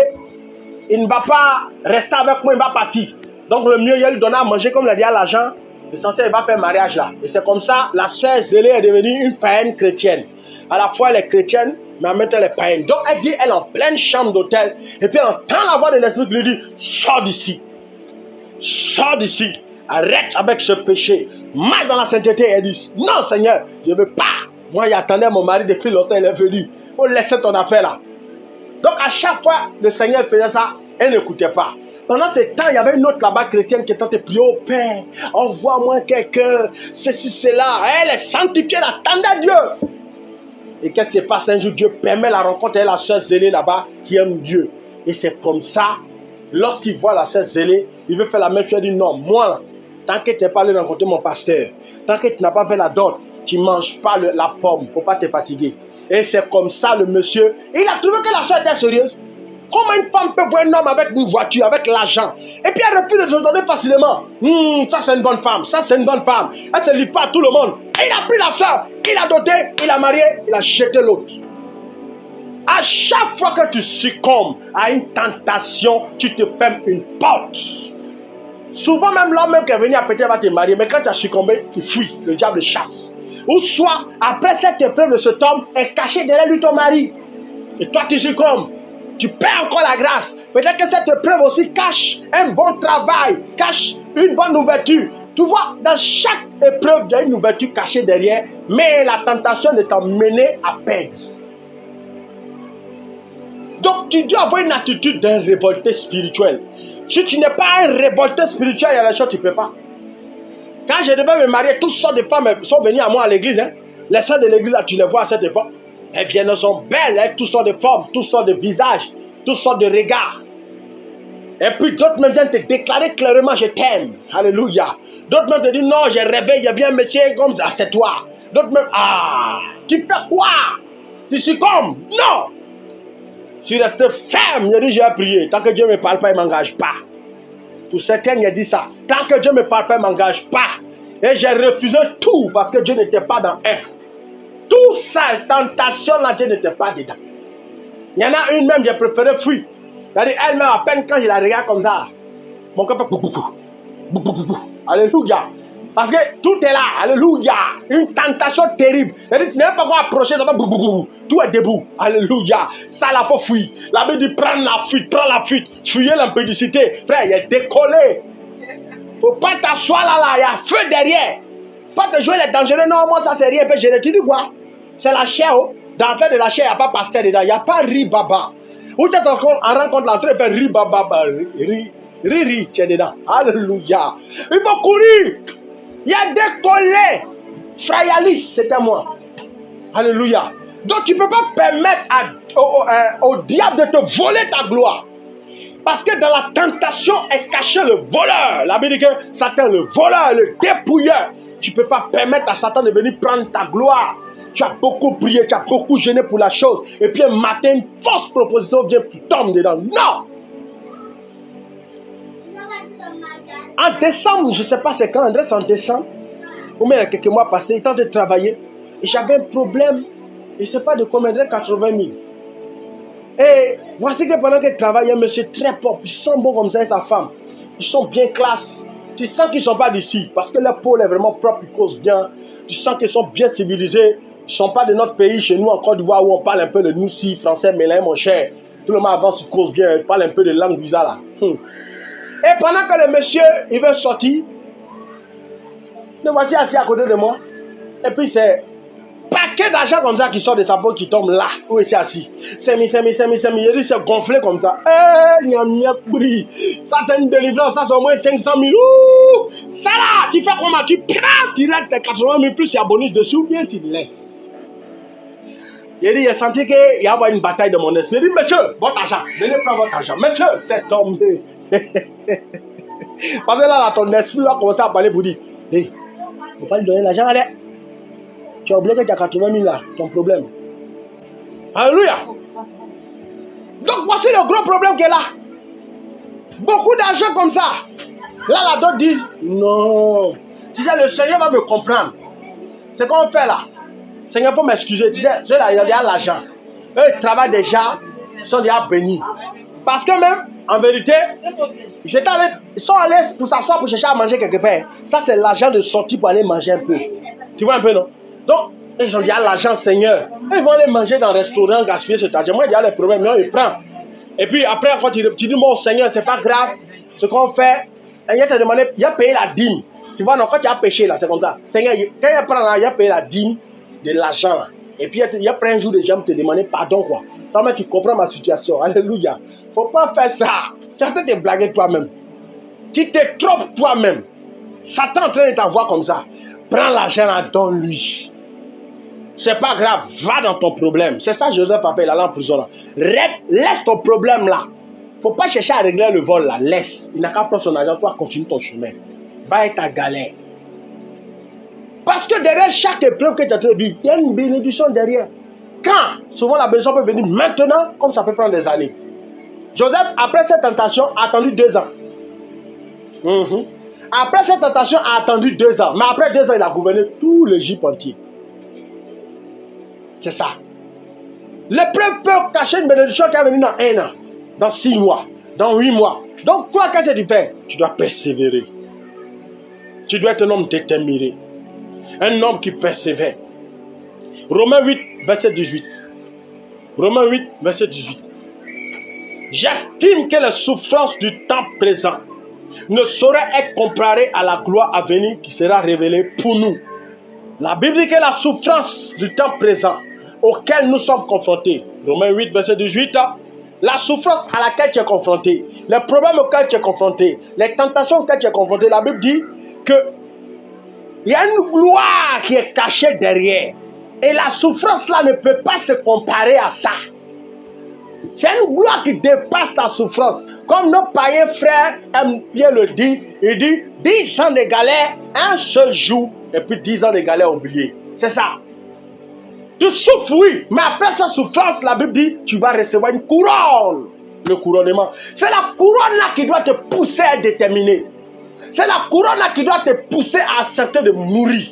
Speaker 1: il ne va pas rester avec moi, il va partir. Donc le mieux, il lui donner à manger, comme il a dit à l'argent, l'essentiel, il va faire mariage là. Et c'est comme ça, la sœur zélée est devenue une païenne chrétienne. À la fois, elle est chrétienne, mais en même temps, elle est païenne. Donc elle dit, elle est en pleine chambre d'hôtel, et puis elle entend la voix de l'esprit qui lui dit, sors d'ici. Sors d'ici. Arrête avec ce péché. Marche dans la sainteté. Elle dit, non Seigneur, je ne veux pas. Moi, j'attendais mon mari depuis longtemps, il est venu. On laissait ton affaire là. Donc à chaque fois, le Seigneur faisait ça, elle n'écoutait pas. Pendant ce temps, il y avait une autre là-bas chrétienne qui était en train de prier au Père. Envoie-moi quelqu'un, ceci, cela. Elle est sanctifiée, elle attendait Dieu. Et qu'est-ce qui se passe un jour? Dieu permet la rencontre avec la sœur zélée là-bas qui aime Dieu. Et c'est comme ça, lorsqu'il voit la sœur zélée, il veut faire la même chose. Il dit non, moi, tant que tu n'es pas allé rencontrer mon pasteur, tant que tu n'as pas fait la dot, tu ne manges pas la pomme, il ne faut pas te fatiguer. Et c'est comme ça le monsieur, il a trouvé que la soeur était sérieuse. Comment une femme peut voir un homme avec une voiture, avec l'argent, et puis elle refuse de se donner facilement? Ça c'est une bonne femme, ça c'est une bonne femme. Elle se livre pas à tout le monde. Et il a pris la soeur, il a doté, il a marié, il a jeté l'autre. À chaque fois que tu succombes à une tentation, tu te fermes une porte. Souvent même l'homme même qui est venu à péter va te marier, mais quand tu as succombé, tu fuis, le diable chasse. Ou soit, après cette épreuve de cet homme, est caché derrière lui ton mari. Et toi tu succombes. Tu perds encore la grâce. Peut-être que cette épreuve aussi cache un bon travail, cache une bonne ouverture. Tu vois, dans chaque épreuve, il y a une ouverture cachée derrière, mais la tentation de t'emmener à perdre. Donc, tu dois avoir une attitude d'un révolté spirituel. Si tu n'es pas un révolté spirituel, il y a des choses que tu ne peux pas. Quand je devais me marier, toutes sortes de femmes sont venues à moi à l'église. Les soeurs de l'église, là, tu les vois à cette époque. Elles viennent, elles sont belles, hein, toutes sortes de formes, toutes sortes de visages, toutes sortes de regards. Et puis d'autres même viennent te déclarer clairement, je t'aime. Alléluia. D'autres même te disent, non, j'ai rêvé, il y a un métier comme ça, c'est toi. D'autres même, tu fais quoi? Tu succombes? Non. Je suis resté ferme, il a dit, j'ai prié. Tant que Dieu ne me parle pas, il ne m'engage pas. Pour certains, il a dit ça. Tant que Dieu ne me parle pas, il ne m'engage pas. Et j'ai refusé tout parce que Dieu n'était pas dans un. Tout ça, tentation, là, Dieu n'était pas dedans. Il y en a une même, j'ai préféré fuir. C'est-à-dire, elle-même, à peine quand je la regarde comme ça, mon cœur fait bou. Alléluia. Parce que tout est là. Alléluia. Une tentation terrible. C'est-à-dire, tu n'es pas encore approché, ça va bou. Tout est debout. Alléluia. Ça, là, faut fuir. La Bible dit, prends la fuite. Fuyez l'impudicité. Frère, il est décollé. Faut pas t'asseoir là, il y a feu derrière. Pas te jouer les dangereux. Non, moi, ça, c'est rien. Tu dis quoi? C'est la chair. Oh. Dans l'affaire de la chair, il n'y a pas pasteur dedans. Il n'y a pas ribaba. Où tu es en rencontre l'entrée, il fait ribaba. Ri, tu es dedans. Alléluia. Il faut courir. Il y a décollé. Frayalis, c'était moi. Alléluia. Donc, tu ne peux pas permettre au diable de te voler ta gloire. Parce que dans la tentation est caché le voleur. La Bible dit que Satan, le voleur, le dépouilleur. Tu ne peux pas permettre à Satan de venir prendre ta gloire. Tu as beaucoup prié, tu as beaucoup gêné pour la chose. Et puis un matin, une fausse proposition vient, tu tombes dedans. Non! En décembre, je ne sais pas c'est quand, André, c'est en décembre. Ou même il y a quelques mois passés, il tentait de travailler. Et j'avais un problème, je ne sais pas de combien, de 80 000. Et voici que pendant qu'il travaille, il y a un monsieur très pauvre, il sent bon comme ça et sa femme. Ils sont bien classe. Tu sens qu'ils ne sont pas d'ici, parce que leur peau est vraiment propre, ils causent bien. Tu sens qu'ils sont bien civilisés. Ils ne sont pas de notre pays, chez nous en Côte d'Ivoire, où on parle un peu de nous, français, mais là, mon cher. Tout le monde avance, ils causent bien, ils parlent un peu de langue bizarre là. Et pendant que le monsieur, il veut sortir, le voici assis à côté de moi. Et puis c'est paquet d'argent comme ça qui sort de sa peau, qui tombe là où il est assis. C'est mis. Il dit c'est gonflé comme ça. Eh, ça c'est une délivrance, ça c'est au moins 500 000. Ouh, ça là, tu fais comment? Tu prends direct tes 80 000 plus il y a bonus dessus ou bien tu laisses. Il dit, il a senti qu'il y a une bataille de mon esprit. Il dit, monsieur, votre argent, venez prendre votre argent. Monsieur, c'est tombé. Parce que là, ton esprit va commencer à parler pour dire, hey, il ne faut pas lui donner l'argent, allez. Tu as oublié que tu as 80 000 là, ton problème. Alléluia. Donc voici le gros problème qui est là. Beaucoup d'argent comme ça. Là, d'autres disent, non. Tu sais, le Seigneur va me comprendre. C'est qu'on fait là. Seigneur, faut m'excuser. Tu sais, là, il y a l'argent. Eux, ils travaillent déjà. Ils sont déjà bénis. Parce que même, en vérité, ils sont allés pour s'asseoir pour chercher à manger quelque part. Ça, c'est l'argent de sortie pour aller manger un peu. Tu vois un peu, non? Donc, ils ont dit à l'argent, Seigneur. Ils vont aller manger dans le restaurant, gaspiller cet argent. Moi, il y a des problèmes. Non, ils prennent. Et puis après, quand tu dis, mon Seigneur, c'est pas grave. Ce qu'on fait, il a te demandé, il a payé la dîme. Tu vois, non, quand tu as péché, là, c'est comme ça. Seigneur, quand il prend là, il a payé la dîme de l'argent. Et puis, il a pris un jour de jambe te demander pardon, quoi. Toi-même, tu comprends ma situation. Alléluia. Faut pas faire ça. Tu es en train de te blaguer toi-même. Tu te trompes toi-même. Satan est en train de t'avoir comme ça. Prends l'argent là, donne-lui. C'est pas grave, va dans ton problème. C'est ça Joseph appelle, il allait en prison là. Laisse ton problème là. Faut pas chercher à régler le vol là. Laisse. Il n'a qu'à prendre son argent, toi continue ton chemin. Va être ta galère. Parce que derrière chaque épreuve que tu as vivre, il y a une bénédiction derrière. Quand souvent la bénédiction peut venir maintenant, comme ça peut prendre des années. Joseph, après cette tentation, a attendu 2 ans. Après cette tentation, a attendu 2 ans. Mais après 2 ans, il a gouverné tout l'Égypte entier. C'est ça. L'épreuve peut cacher une bénédiction qui va venir dans 1 an, dans 6 mois, dans 8 mois. Donc toi, qu'est-ce que tu fais? Tu dois persévérer. Tu dois être un homme déterminé. Un homme qui persévère. Romains 8, verset 18. Romains 8, verset 18. J'estime que les souffrances du temps présent ne sauraient être comparées à la gloire à venir qui sera révélée pour nous. La Bible dit que la souffrance du temps présent auquel nous sommes confrontés, Romains 8, verset 18, la souffrance à laquelle tu es confronté, les problèmes auxquels tu es confronté, les tentations auxquelles tu es confronté, la Bible dit que il y a une gloire qui est cachée derrière. Et la souffrance là ne peut pas se comparer à ça. C'est une gloire qui dépasse la souffrance. Comme nos païens frères aiment bien le dire, il dit 10 ans de galère, un seul jour, et puis 10 ans de galère oubliés. C'est ça. Tu souffres, oui, mais après cette souffrance, la Bible dit, tu vas recevoir une couronne. Le couronnement. C'est la couronne là qui doit te pousser à être déterminé. C'est la couronne là qui doit te pousser à accepter de mourir.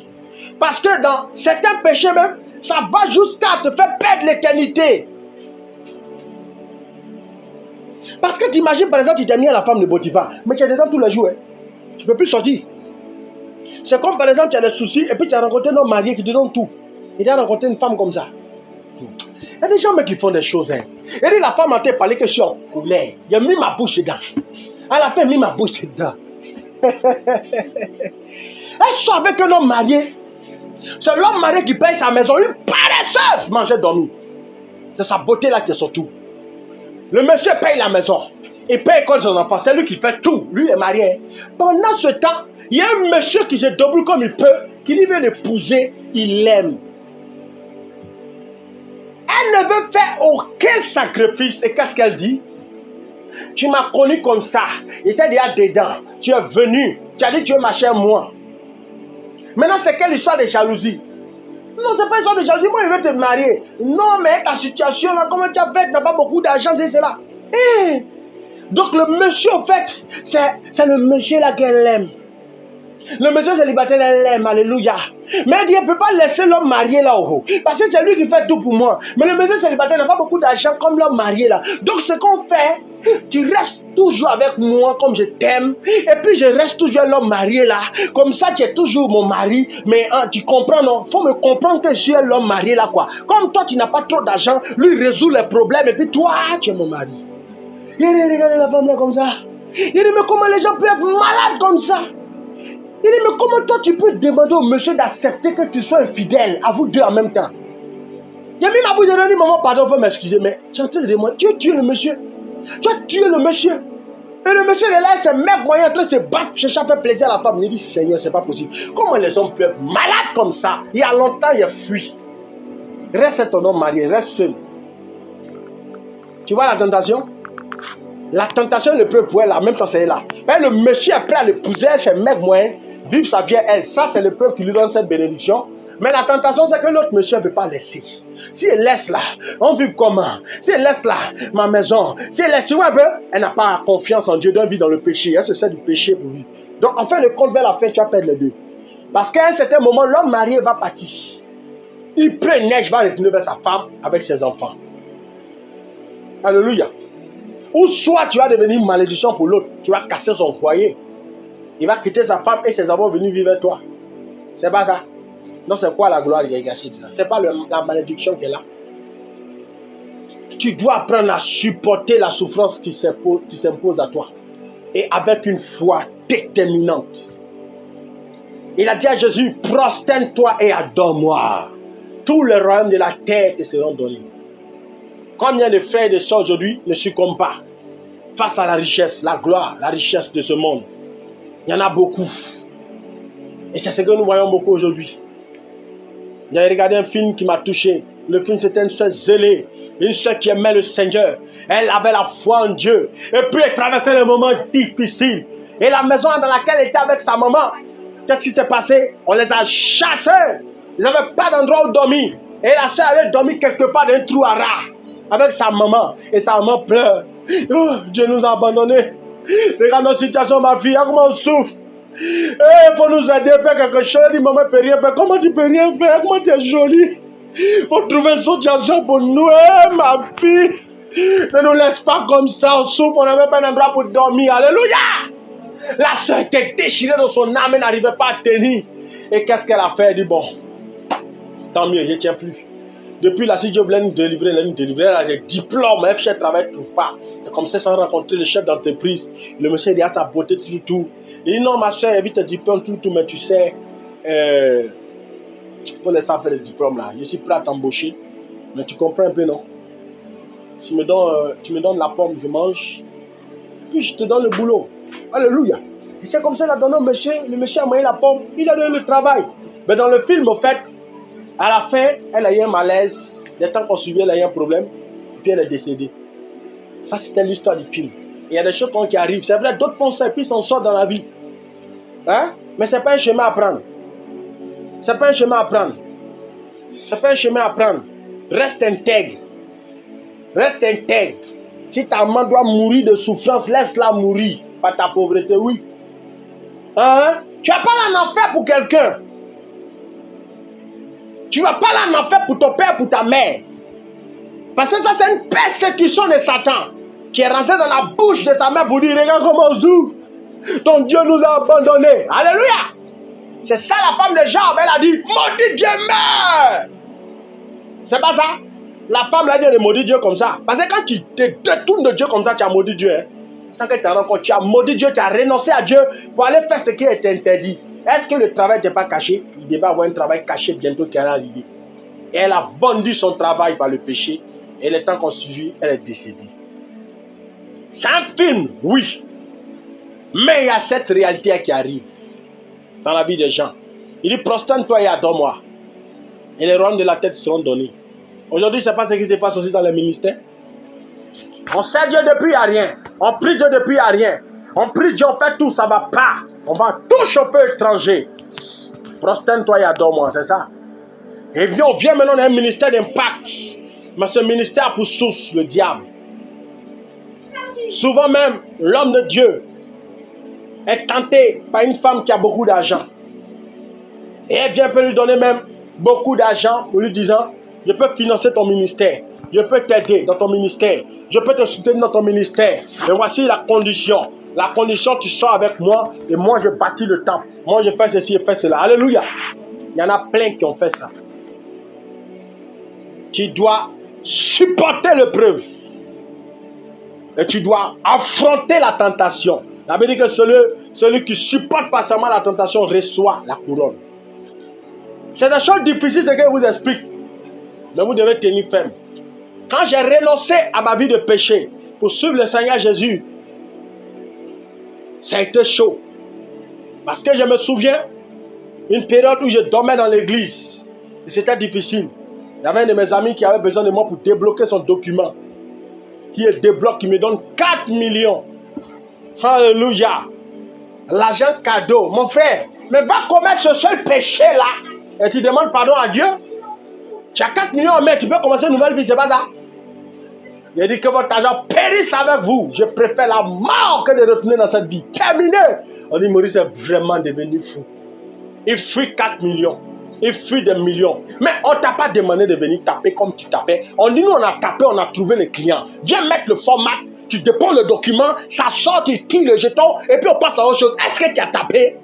Speaker 1: Parce que dans certains péchés même, ça va jusqu'à te faire perdre l'éternité. Parce que tu imagines par exemple, tu t'es mis à la femme de Potiphar, mais tu es dedans tous les jours. Hein. Tu ne peux plus sortir. C'est comme par exemple, tu as des soucis et puis tu as rencontré un homme marié qui te donne tout. Et tu as rencontré une femme comme ça. Il y a des gens qui font des choses. Hein. Et dit, la femme a parlé que je suis en colère. Il a mis ma bouche dedans. Elle a fait mis ma bouche dedans. Elle sort avec un homme marié. C'est l'homme marié qui paye sa maison. Une paresseuse mangeait dormir. C'est sa beauté là qui est surtout. Le monsieur paye la maison. Il paye comme son enfant. C'est lui qui fait tout. Lui est marié. Pendant ce temps, il y a un monsieur qui se double comme il peut, qui lui veut l'épouser. Il l'aime. Elle ne veut faire aucun sacrifice. Et qu'est-ce qu'elle dit? Tu m'as connu comme ça. Il était déjà dedans. Tu es venu. Tu as dit tu veux marcher moi. Maintenant, c'est quelle histoire de jalousie? Non, c'est pas une histoire de jalousie. Moi, je veux te marier. Non, mais ta situation là, comment tu as fait? Tu n'as pas beaucoup d'argent, c'est cela. Donc, le monsieur, en fait, c'est le monsieur là qu'elle aime. Le monsieur célibataire, elle l'aime, alléluia. Mais elle dit, elle ne peut pas laisser l'homme marié là-haut. Parce que c'est lui qui fait tout pour moi. Mais le monsieur célibataire n'a pas beaucoup d'argent comme l'homme marié là. Donc ce qu'on fait, tu restes toujours avec moi comme je t'aime. Et puis je reste toujours l'homme marié là. Comme ça, tu es toujours mon mari. Mais hein, tu comprends, non? Il faut me comprendre que je suis l'homme marié là, quoi. Comme toi, tu n'as pas trop d'argent, lui résout les problèmes. Et puis toi, tu es mon mari. Et regardez la femme là comme ça. Il dit, mais comment les gens peuvent être malades comme ça? Il dit, mais comment toi tu peux demander au monsieur d'accepter que tu sois infidèle à vous deux en même temps? J'ai mis ma bouche de dire, maman, pardon, faut m'excuser, mais tu es en train de demander, tu as tué le monsieur. Tu as tué le monsieur. Et le monsieur est là, ce mec moyen en train de se battre, chercher à faire plaisir à la femme. Il dit, Seigneur, c'est pas possible. Comment les hommes peuvent être malades comme ça? Il y a longtemps, il a fui. Reste ton homme marié, reste seul. Tu vois la tentation? La tentation le peut pour elle, en même temps, c'est là. Mais le monsieur est prêt à l'épouser, c'est un mec moyen, vivre sa vie à elle. Ça, c'est le peuple qui lui donne cette bénédiction. Mais la tentation, c'est que l'autre monsieur ne veut pas laisser. Si elle laisse là, on vit comment? Si elle laisse là, ma maison, si elle laisse, tu vois un peu, elle n'a pas confiance en Dieu, elle vit dans le péché, elle se sert du péché pour vivre. Donc, en fait, le compte vers la fin, tu vas perdre les deux. Parce qu'à un certain moment, l'homme marié va partir. Il prend une neige, va retourner vers sa femme avec ses enfants. Alléluia. Ou soit tu vas devenir une malédiction pour l'autre, tu vas casser son foyer. Il va quitter sa femme et ses enfants venir vivre avec toi. C'est pas ça. Non, c'est quoi la gloire qui est gâchée dedans? C'est pas la malédiction qui est là. Tu dois apprendre à supporter la souffrance qui s'impose à toi. Et avec une foi déterminante. Il a dit à Jésus, prosterne-toi et adore-moi. Tous les royaumes de la terre te seront donnés. Combien de frères et de sœurs aujourd'hui ne succombent pas face à la richesse, la gloire, la richesse de ce monde? Il y en a beaucoup. Et c'est ce que nous voyons beaucoup aujourd'hui. J'ai regardé un film qui m'a touché. Le film, c'était une sœur zélée, une sœur qui aimait le Seigneur. Elle avait la foi en Dieu. Et puis elle traversait les moments difficiles. Et la maison dans laquelle elle était avec sa maman, qu'est-ce qui s'est passé? On les a chassés. Ils n'avaient pas d'endroit où dormir. Et la sœur allait dormir quelque part dans un trou à rats avec sa maman. Et sa maman pleure. Oh, Dieu nous a abandonnés. Regarde notre situation, ma fille. Comment on souffre. Il faut nous aider à faire quelque chose. Elle dit, maman ne peut rien faire. Comment tu peux rien faire? Comment tu es jolie? Il faut trouver une situation pour nous. Ma fille. Ne nous laisse pas comme ça. On souffre. On n'a même pas un endroit pour dormir. Alléluia. La soeur était déchirée dans son âme. Elle n'arrivait pas à tenir. Et qu'est-ce qu'elle a fait? Elle dit, bon, tant mieux, je ne tiens plus. Depuis là, si Dieu voulait nous délivrer, elle a des diplômes, elle fait travail, ne trouve pas. C'est comme ça, sans rencontrer le chef d'entreprise. Le monsieur dit à sa beauté, tout. Il dit, non, ma soeur, évite tes diplômes, tout, mais tu sais, pour laisser faire les diplômes là, je suis prêt à t'embaucher. Mais tu comprends un peu, non? Tu me donnes la pomme, je mange, puis je te donne le boulot. Alléluia. Et c'est comme ça, il a donné au monsieur, le monsieur a mangé la pomme, il a donné le travail. Mais dans le film, en fait, à la fin, elle a eu un malaise. Dès temps qu'on suivait, elle a eu un problème. Et puis elle est décédée. Ça, c'était l'histoire du film. Et il y a des choses qui arrivent. C'est vrai, d'autres font ça et puis s'en sortent dans la vie. Hein? Mais ce n'est pas un chemin à prendre. Ce n'est pas un chemin à prendre. Ce n'est pas un chemin à prendre. Reste intègre. Reste intègre. Si ta maman doit mourir de souffrance, laisse-la mourir. Par ta pauvreté, oui. Hein? Tu n'as pas là en enfer pour quelqu'un. Tu ne vas pas là en enfer pour ton père, pour ta mère. Parce que ça, c'est une persécution de Satan qui est rentré dans la bouche de sa mère pour dire, regarde comment on souffre. Ton Dieu nous a abandonnés. Alléluia. C'est ça la femme de Job. Elle a dit, maudit Dieu meurt. C'est pas ça. La femme là vient de maudire Dieu comme ça. Parce que quand tu te détournes de Dieu comme ça, tu as maudit Dieu. Hein? Sans que tu te rends compte, tu as maudit Dieu, tu as renoncé à Dieu pour aller faire ce qui est interdit. Est-ce que le travail n'était pas caché? Il devait avoir un travail caché bientôt qui allait arriver. Et elle a vendu son travail par le péché. Et le temps qu'on suivit, elle est décédée. C'est un film, oui. Mais il y a cette réalité qui arrive dans la vie des gens. Il dit, prosterne-toi et adore-moi. Et les royaumes de la tête seront donnés. Aujourd'hui, ce n'est pas ce qui se passe aussi dans les ministères. On sait Dieu depuis, il n'y a rien. On prie Dieu depuis, il n'y a rien. On prie Dieu, on fait tout, ça ne va pas. On va tout chauffer étranger. Prosterne-toi et adore-moi, c'est ça. Et bien, on vient maintenant dans un ministère d'impact. Mais ce ministère a pour source le diable. Souvent même, l'homme de Dieu est tenté par une femme qui a beaucoup d'argent. Et elle vient peut lui donner même beaucoup d'argent en lui disant, je peux financer ton ministère. Je peux t'aider dans ton ministère. Je peux te soutenir dans ton ministère. Et voici la condition. La condition, tu sors avec moi et moi je bâtis le temple. Moi je fais ceci et fais cela. Alléluia. Il y en a plein qui ont fait ça. Tu dois supporter l'épreuve. Et tu dois affronter la tentation. Ça veut dire que celui qui supporte patiemment la tentation reçoit la couronne. C'est des choses difficiles, ce que je vous explique. Mais vous devez tenir ferme. Quand j'ai renoncé à ma vie de péché pour suivre le Seigneur Jésus, ça a été chaud. Parce que je me souviens, une période où je dormais dans l'église. Et c'était difficile. Il y avait un de mes amis qui avait besoin de moi pour débloquer son document. Qui est débloque, qui me donne 4 millions. Alléluia. L'argent cadeau. Mon frère, mais va commettre ce seul péché-là. Et tu demandes pardon à Dieu. Tu as 4 millions, mais tu peux commencer une nouvelle vie, c'est pas ça. Il a dit que votre argent périsse avec vous. Je préfère la mort que de retourner dans cette vie. Terminé. On dit, Maurice est vraiment devenu fou. Il fuit 4 millions. Il fuit des millions. Mais on ne t'a pas demandé de venir taper comme tu tapais. On dit, nous, on a tapé, on a trouvé le client. Viens mettre le format, tu déposes le document, ça sort, tu tires le jeton, et puis on passe à autre chose. Est-ce que tu as tapé?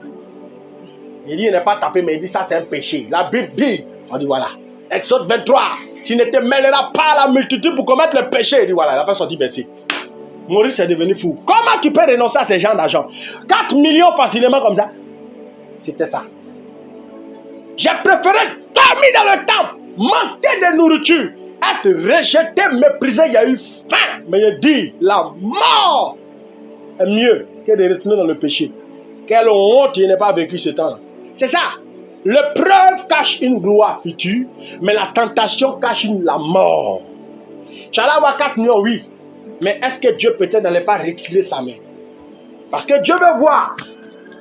Speaker 1: Il dit, il n'est pas tapé, mais il dit, ça c'est un péché. La Bible dit, on dit, voilà. Exode 23, tu ne te mêleras pas à la multitude pour commettre le péché. Il dit, voilà, la personne dit, merci. Maurice est devenu fou. Comment tu peux renoncer à ces gens d'argent? 4 millions facilement comme ça. C'était ça. J'ai préféré dormir dans le temple, manquer de nourriture, être rejeté, méprisé. Il y a eu faim. Mais je dis, la mort est mieux que de retourner dans le péché. Quelle honte, il n'est pas vécu ce temps-là. C'est ça. L'épreuve cache une gloire future, mais la tentation cache la mort. Tu allais avoir 4 millions, oui. Mais est-ce que Dieu peut-être n'allait pas retirer sa main? Parce que Dieu veut voir.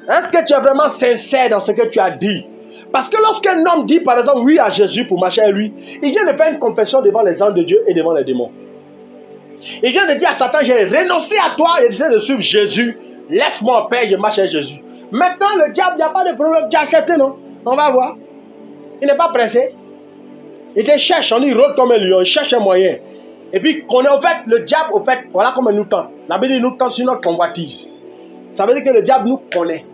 Speaker 1: Est-ce que tu es vraiment sincère dans ce que tu as dit? Parce que lorsqu'un homme dit par exemple oui à Jésus pour marcher à lui, il vient de faire une confession devant les anges de Dieu et devant les démons. Il vient de dire à Satan, j'ai renoncé à toi et j'essaie de suivre Jésus. Laisse-moi en paix, je marche avec Jésus. Maintenant le diable, il n'y a pas de problème. Tu as accepté, non? On va voir. Il n'est pas pressé. Il te cherche, on dit, il rôde comme un lion, il cherche un moyen. Et puis, qu'on est au fait, le diable, au fait, voilà comment il nous tente. La Bible nous tente sur notre convoitise. Ça veut dire que le diable nous connaît.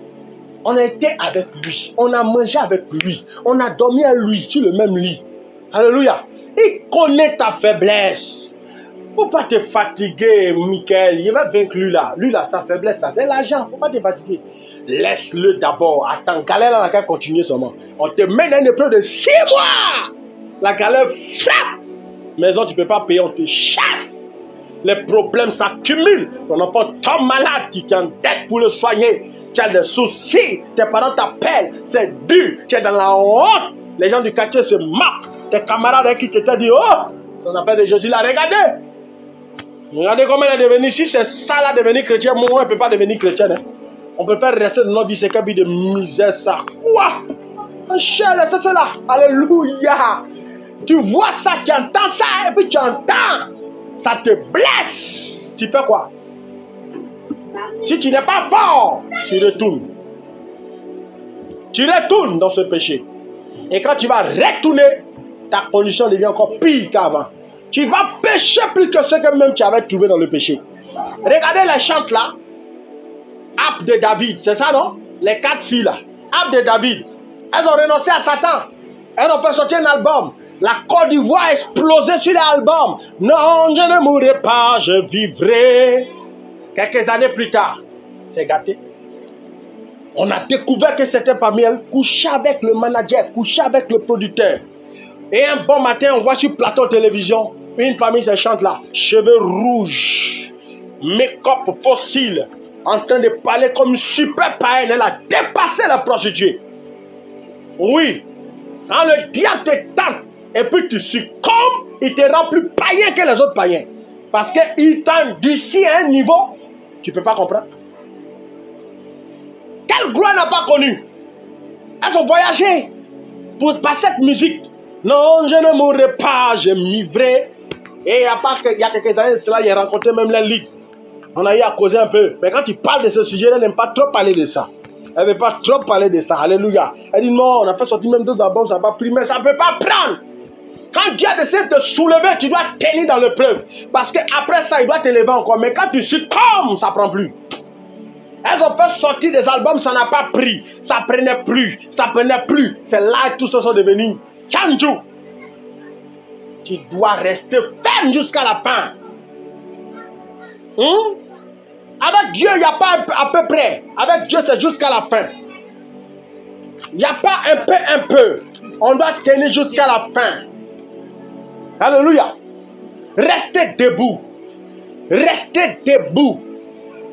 Speaker 1: On a été avec lui, on a mangé avec lui, on a dormi à lui sur le même lit. Alléluia. Il connaît ta faiblesse. Il ne faut pas te fatiguer, Michael. Il va vaincre lui là. Lui là, sa faiblesse, ça, c'est l'argent. Il ne faut pas te fatiguer. Laisse-le d'abord. Attends, galère là, la galère continue seulement. On te met dans une épreuve de 6 mois. La galère frappe. Maison, tu ne peux pas payer, on te chasse. Les problèmes s'accumulent. Ton enfant tombe malade, tu es en dette pour le soigner. Tu as des soucis, tes parents t'appellent, c'est dur, tu es dans la honte. Les gens du quartier se moquent. Tes camarades avec qui tu t'es dit, oh, son affaire de Jésus là, regardez. Regardez comment elle est devenue. Si c'est ça là, devenir chrétien, moi, on ne peut pas devenir chrétien. Hein. On peut faire rester dans notre vie, c'est qu'un vie de misère, ça. Quoi? Un chien, c'est cela. Alléluia. Tu vois ça, tu entends ça, et puis tu entends. Ça te blesse. Tu fais quoi? Si tu n'es pas fort, tu retournes. Tu retournes dans ce péché. Et quand tu vas retourner, ta condition devient encore pire qu'avant. Tu vas pécher plus que ce que même tu avais trouvé dans le péché. Regardez les chantes là. Ap de David, c'est ça non? Les 4 filles là. Ap de David. Elles ont renoncé à Satan. Elles ont fait sortir un album. La Côte d'Ivoire a explosé sur l'album. Non, je ne mourrai pas, je vivrai. Quelques années plus tard, c'est gâté. On a découvert que c'était parmi elles, couché avec le manager, couché avec le producteur. Et un bon matin, on voit sur plateau de télévision, une famille se chante là, cheveux rouges, make-up fossile, en train de parler comme une super païenne. Elle a dépassé la prostituée. Oui, quand le diable te tente, et puis tu succombes, il te rend plus païen que les autres païens. Parce qu'il tente d'ici à un niveau, tu ne peux pas comprendre. Quelle gloire n'a pas connu? Elles ont voyagé pour passer cette musique. Non, je ne mourrai pas, je vivrai. Et il y a quelques années de cela, il a rencontré même la Ligue. On a eu à causer un peu. Mais quand tu parles de ce sujet, elle n'aime pas trop parler de ça. Elle ne veut pas trop parler de ça. Alléluia. Elle dit non, on a fait sortir même 2 albums, ça n'a pas pris, mais ça ne peut pas prendre. Quand Dieu décide de te soulever, tu dois tenir dans l'épreuve. Parce qu'après ça, il doit t'élever encore. Mais quand tu succombes, ça ne prend plus. Elles ont fait sortir des albums, ça n'a pas pris. Ça ne prenait plus. Ça ne prenait plus. C'est là que tous ceux sont devenus Tchandjou. Tu dois rester ferme jusqu'à la fin. Avec Dieu, il n'y a pas à peu près. Avec Dieu, c'est jusqu'à la fin. Il n'y a pas un peu. On doit tenir jusqu'à la fin. Alléluia. Restez debout. Restez debout.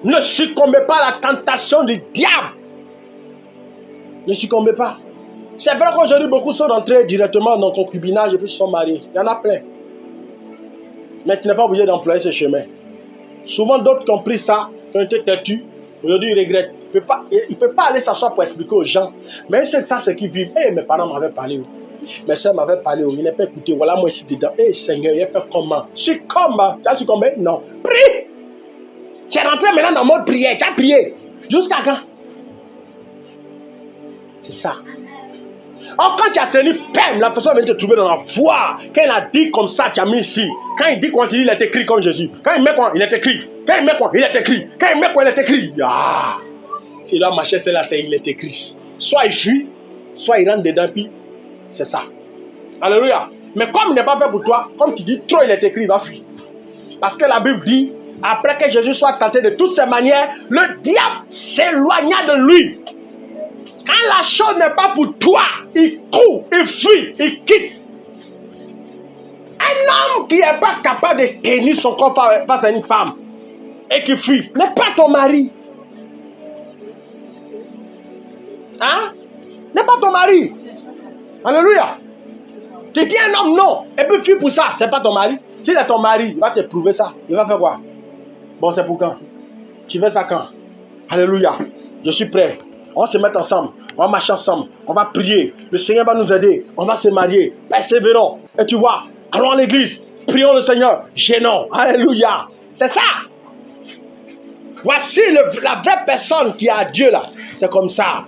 Speaker 1: Ne succombez pas à la tentation du diable. Ne succombez pas. C'est vrai qu'aujourd'hui, beaucoup sont entrés directement dans le concubinage et puis sont mariés. Il y en a plein. Mais tu n'es pas obligé d'employer ce chemin. Souvent, d'autres qui ont pris ça, qui ont été têtus, aujourd'hui ils regrettent. Il ne peut pas aller s'asseoir pour expliquer aux gens. Mais c'est ça, c'est qu'ils vivent. Mes parents m'avaient parlé. Mes soeurs m'avaient parlé. Ils n'avaient pas écouté. Voilà, moi, je suis dedans. Seigneur, il a fait comment? Succombe. Tu as succombé? Non. Prie. Tu es rentré maintenant dans le mode prière. Tu as prié. Jusqu'à quand? C'est ça. Or, quand tu as tenu peine, la personne vient te trouver dans la foi. Quand il a dit comme ça, tu as mis ici. Quand il dit quoi, il est écrit comme Jésus. Quand il met quoi, il est écrit. Quand il met quoi, il est écrit. Quand il met quoi, il est écrit. Ah! S'il doit marcher, c'est là, il est écrit. Soit il fuit, soit il rentre dedans, puis c'est ça. Alléluia. Mais comme il n'est pas fait pour toi, comme tu dis, trop il est écrit, il va fuir. Parce que la Bible dit, après que Jésus soit tenté de toutes ses manières, le diable s'éloigna de lui. Quand la chose n'est pas pour toi, il court, il fuit, il quitte. Un homme qui n'est pas capable de tenir son corps face à une femme et qui fuit, n'est pas ton mari. Hein? N'est pas ton mari. Alléluia. Tu dis un homme non, et puis fuis pour ça, c'est pas ton mari. S'il est ton mari, il va te prouver ça. Il va faire quoi? Bon, c'est pour quand? Tu fais ça quand? Alléluia. Je suis prêt. On va se mettre ensemble. On va marcher ensemble. On va prier. Le Seigneur va nous aider. On va se marier. Persévérons. Et tu vois, allons à l'église. Prions le Seigneur. Gênons. Alléluia. C'est ça. Voici la vraie personne qui a Dieu là. C'est comme ça.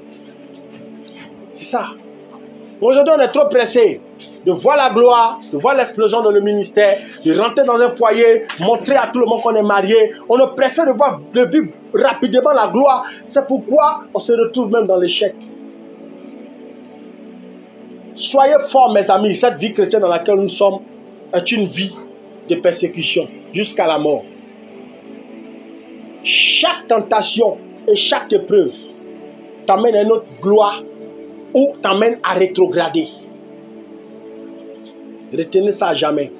Speaker 1: C'est ça. Aujourd'hui, on est trop pressé de voir la gloire, de voir l'explosion dans le ministère, de rentrer dans un foyer, montrer à tout le monde qu'on est marié. On est pressé de vivre rapidement la gloire. C'est pourquoi on se retrouve même dans l'échec. Soyez forts, mes amis. Cette vie chrétienne dans laquelle nous sommes est une vie de persécution jusqu'à la mort. Chaque tentation et chaque épreuve t'amène à une autre gloire ou t'amène à rétrograder. Retenez ça à jamais.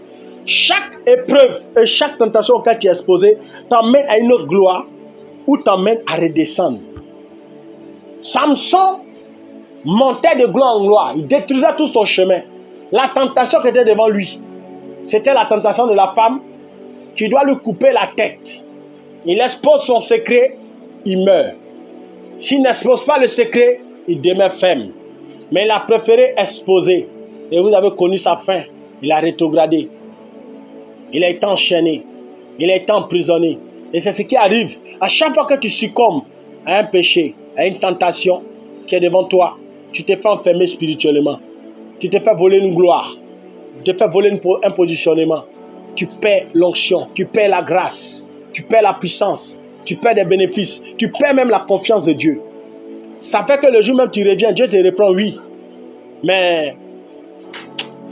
Speaker 1: Chaque épreuve et chaque tentation auquel tu es exposé t'amène à une autre gloire ou t'amène à redescendre. Samson montait de gloire en gloire. Il détruisait tout son chemin. La tentation qui était devant lui, c'était la tentation de la femme qui doit lui couper la tête. Il expose son secret, il meurt. S'il n'expose pas le secret, il demeure ferme. Mais il a préféré exposer. Et vous avez connu sa fin. Il a rétrogradé. Il a été enchaîné. Il a été emprisonné. Et c'est ce qui arrive. À chaque fois que tu succombes à un péché, à une tentation qui est devant toi, tu te fais enfermer spirituellement. Tu te fais voler une gloire. Tu te fais voler un positionnement. Tu perds l'onction. Tu perds la grâce. Tu perds la puissance. Tu perds des bénéfices. Tu perds même la confiance de Dieu. Ça fait que le jour même tu reviens, Dieu te reprend, oui. Mais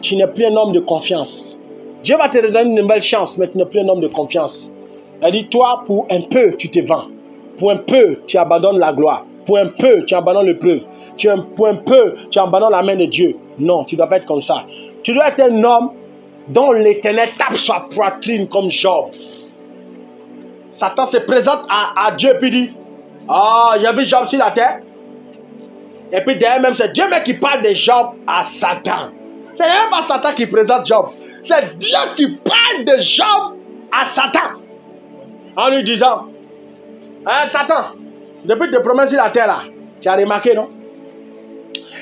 Speaker 1: tu n'es plus un homme de confiance. Dieu va te redonner une nouvelle chance, mais tu n'es plus un homme de confiance. Elle dit, toi, pour un peu, tu te vends. Pour un peu, tu abandonnes la gloire. Pour un peu, tu abandonnes l'épreuve. Pour un peu, tu abandonnes la main de Dieu. Non, tu ne dois pas être comme ça. Tu dois être un homme dont l'Éternel tape sa poitrine comme Job. Satan se présente à Dieu et puis dit, ah, j'ai vu Job sur la terre. Et puis derrière même, c'est Dieu même qui parle de Job à Satan. Ce n'est même pas Satan qui présente Job. C'est Dieu qui parle de Job à Satan. En lui disant, Satan, depuis tes promesses sur la terre là, tu as remarqué, non?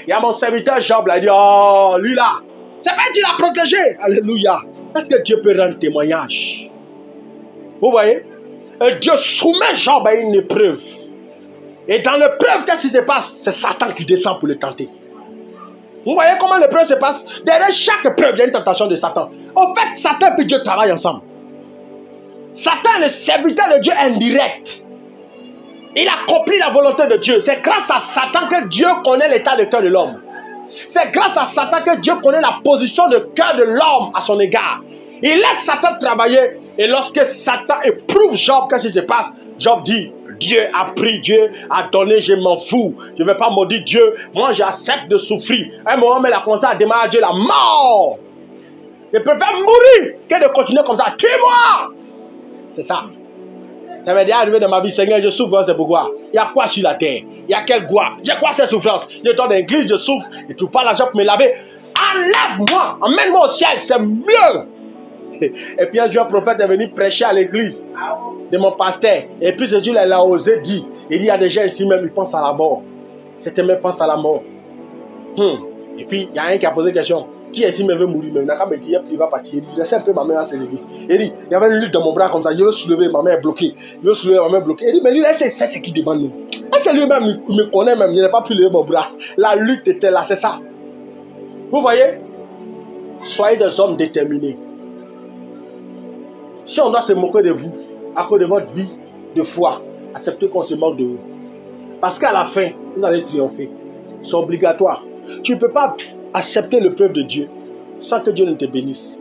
Speaker 1: Il y a mon serviteur Job là, il dit, oh, lui là, c'est pas Dieu l'a protégé. Alléluia. Est-ce que Dieu peut rendre témoignage? Vous voyez? Et Dieu soumet Job à une épreuve. Et dans l'épreuve, qu'est-ce qui se passe? C'est Satan qui descend pour le tenter. Vous voyez comment l'épreuve se passe? Derrière chaque épreuve, il y a une tentation de Satan. En fait, Satan et Dieu travaillent ensemble. Satan est le serviteur de Dieu indirect. Il accomplit la volonté de Dieu. C'est grâce à Satan que Dieu connaît l'état de cœur de l'homme. C'est grâce à Satan que Dieu connaît la position de cœur de l'homme à son égard. Il laisse Satan travailler Et lorsque Satan éprouve Job, qu'est-ce qui se passe? Job dit, Dieu a pris, Dieu a donné, je m'en fous. Je ne vais pas maudire Dieu. Moi, j'accepte de souffrir. À un moment, il a commencé à demander à Dieu la mort. Je préfère mourir que de continuer comme ça. Tue-moi! C'est ça. Ça m'est déjà arrivé dans ma vie, Seigneur, je souffre, c'est pourquoi. Il y a quoi sur la terre? Il y a quel quoi? J'ai quoi cette souffrance? Je suis dans l'église, je souffre, je ne trouve pas l'argent pour me laver. Enlève-moi, emmène-moi au ciel, c'est mieux. Et puis un jour, un prophète est venu prêcher à l'église de mon pasteur. Et puis ce jour, il a osé dire, il dit, il y a des gens ici même, ils pensent à la mort. C'était même pense à la mort. Et puis, il y a un qui a posé la question. Qui est-ce qui me veut mourir? Mais il me dit, il va partir. Il dit, laissez un peu ma main à se lever. Il dit, il y avait une lutte dans mon bras comme ça. Je veux soulever, ma main est bloquée. Je veux soulever, ma main est bloquée. Il dit, mais lui, c'est ce qu'il demande nous. Est-ce que lui-même, il me connaît même. Je n'ai pas pu lever mon bras. La lutte était là, c'est ça. Vous voyez? Soyez des hommes déterminés. Si on doit se moquer de vous, à cause de votre vie de foi, acceptez qu'on se moque de vous. Parce qu'à la fin, vous allez triompher. C'est obligatoire. Tu ne peux pas accepter le peuple de Dieu sans que Dieu ne te bénisse.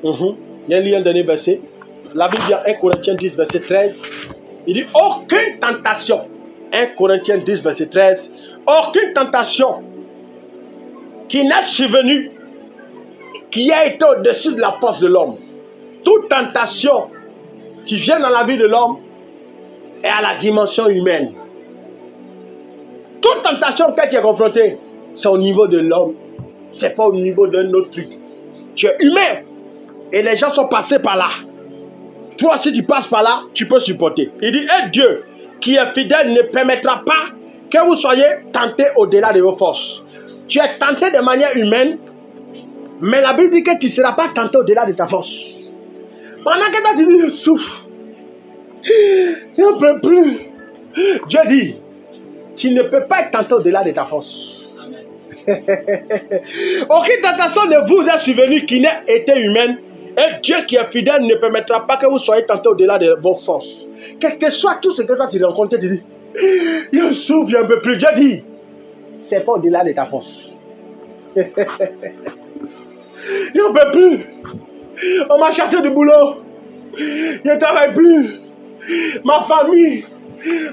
Speaker 1: Il y a un dernier verset. La Bible dit 1 Corinthiens 10, verset 13. Il dit aucune tentation. 1 Corinthiens 10, verset 13. Aucune tentation qui n'est survenue, qui a été au-dessus de la force de l'homme. Toute tentation qui vient dans la vie de l'homme est à la dimension humaine. Toute tentation que tu es confronté, c'est au niveau de l'homme. Ce n'est pas au niveau d'un autre truc. Tu es humain. Et les gens sont passés par là. Toi, si tu passes par là, tu peux supporter. Il dit, et Dieu, qui est fidèle, ne permettra pas que vous soyez tentés au-delà de vos forces. Tu es tenté de manière humaine, mais la Bible dit que tu ne seras pas tenté au-delà de ta force. Pendant que toi, tu dis, je souffre. Je ne peux plus. Dieu dit, tu ne peux pas être tenté au-delà de ta force. Aucune tentation ne vous est survenue qui n'ait été humaine. Et Dieu qui est fidèle ne permettra pas que vous soyez tentés au-delà de vos forces. Quel que soit tout ce que toi tu rencontres, tu dis, je souffre, je ne peux plus. Dieu dit, c'est pas au-delà de ta force. Je ne peux plus. On m'a chassé du boulot. Je ne travaille plus. Ma famille,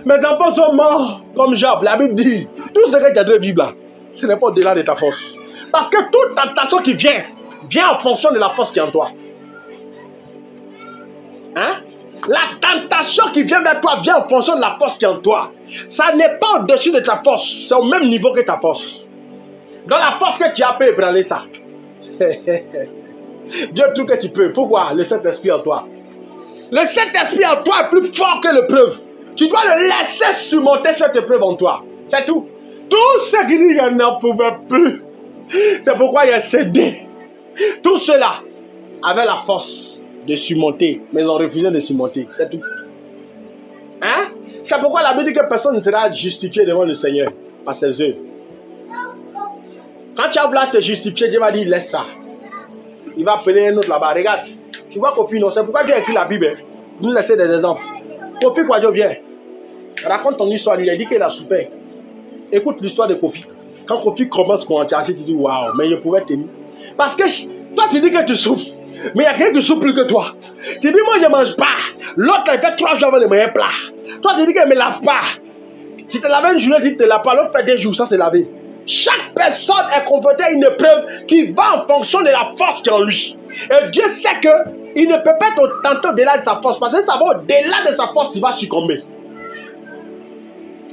Speaker 1: mes enfants sont morts. Comme Job, la Bible dit, tout ce que tu as de vivre là, ce n'est pas au-delà de ta force. Parce que toute tentation qui vient en fonction de la force qui est en toi. Hein? La tentation qui vient vers toi vient en fonction de la force qui est en toi. Ça n'est pas au-dessus de ta force, c'est au même niveau que ta force. Dans la force que tu as, peut ébranler ça. Dieu tout que tu peux. Pourquoi? Le Saint-Esprit en toi. Le Saint-Esprit en toi est plus fort que l'épreuve. Tu dois le laisser surmonter cette épreuve en toi. C'est tout. Tout ce qui dit qu'il n'en pouvait plus. C'est pourquoi il a cédé. Tout cela avait la force de surmonter, mais ils ont refusé de surmonter. C'est tout. Hein? C'est pourquoi la Bible dit que personne ne sera justifié devant le Seigneur par ses œuvres. Quand tu as voulu te justifier, Dieu va dire laisse ça. Il va appeler un autre là-bas. Regarde, tu vois Kofi, non? C'est pourquoi Dieu a écrit la Bible. Nous laisser des exemples. Kofi Kouadio vient. Raconte ton histoire. Il a dit qu'il a souffert. Écoute l'histoire de Kofi. Quand Kofi commence pour entrer, tu dis waouh, mais je pouvais tenir. Parce que toi, tu dis que tu souffres. Mais il y a quelqu'un qui souffre plus que toi. Tu dis, moi, je ne mange pas. L'autre, il fait 3 jours avant de manger un plat. Toi, tu dis qu'il ne me lave pas. Si tu te laves une journée, tu ne te laves pas. L'autre fait 2 jours sans se laver. Chaque personne est confrontée à une épreuve qui va en fonction de la force qui est en lui. Et Dieu sait qu'il ne peut pas être tantôt au-delà de sa force. Parce que ça va au-delà de sa force, il va succomber.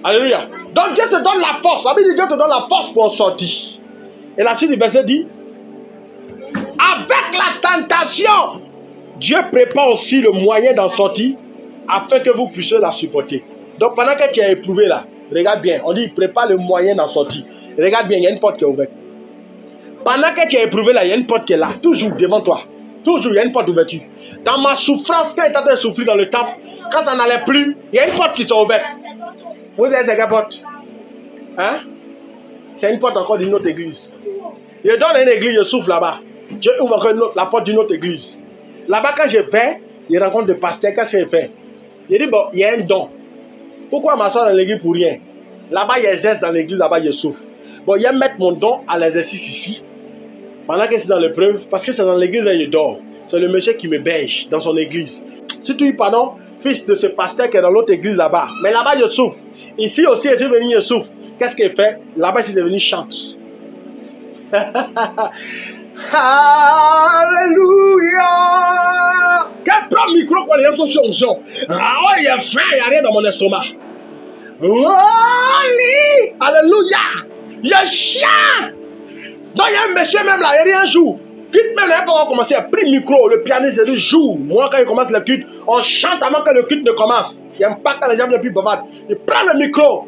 Speaker 1: Alléluia. Donc Dieu te donne la force. La Bible dit Dieu te donne la force pour en sortir. Et la suite du verset dit, avec la tentation, Dieu prépare aussi le moyen d'en sortir afin que vous puissiez la supporter. Donc pendant que tu es éprouvé là, regarde bien, on dit il prépare le moyen d'en sortir. Regarde bien, il y a une porte qui est ouverte. Pendant que tu es éprouvé là, il y a une porte qui est là, toujours devant toi. Toujours, il y a une porte d'ouverture. Dans ma souffrance, quand j'étais en train de souffrir dans le temple, quand ça n'allait plus, il y a une porte qui s'est ouverte. Vous savez c'est quelle porte? Hein? C'est une porte encore d'une autre église. Je donne une église, je souffre là-bas. Je ouvre encore la porte d'une autre église. Là-bas, quand je vais, je rencontre des pasteurs. Qu'est-ce que je fais? Je dis, bon, il y a un don. Pourquoi m'asseoir dans l'église pour rien? Là-bas, il exerce dans l'église, là-bas, je souffre. Bon, il y a mettre mon don à l'exercice ici. Pendant que c'est dans l'épreuve, parce que c'est dans l'église, là, je dors. C'est le monsieur qui me berge dans son église. Si tu dis pardon, fils de ce pasteur qui est dans l'autre église là-bas. Mais là-bas, je souffre. Ici aussi, je suis venu, je souffre. Qu'est-ce qu'il fait? Là-bas, je suis venu chante. Alléluia! Quel prend le micro quand les gens sont sur le son? Ah ouais, il y a faim, il n'y a rien dans mon estomac. Alléluia! Il y a chien! Donc il y a un monsieur même là, il y a un jour. Culte même là, quand on commence à prendre le micro, le pianiste il dit joue. Moi quand il commence le culte, on chante avant que le culte ne commence. Il n'y a pas quand les gens viennent plus bavarder. Il prend le micro.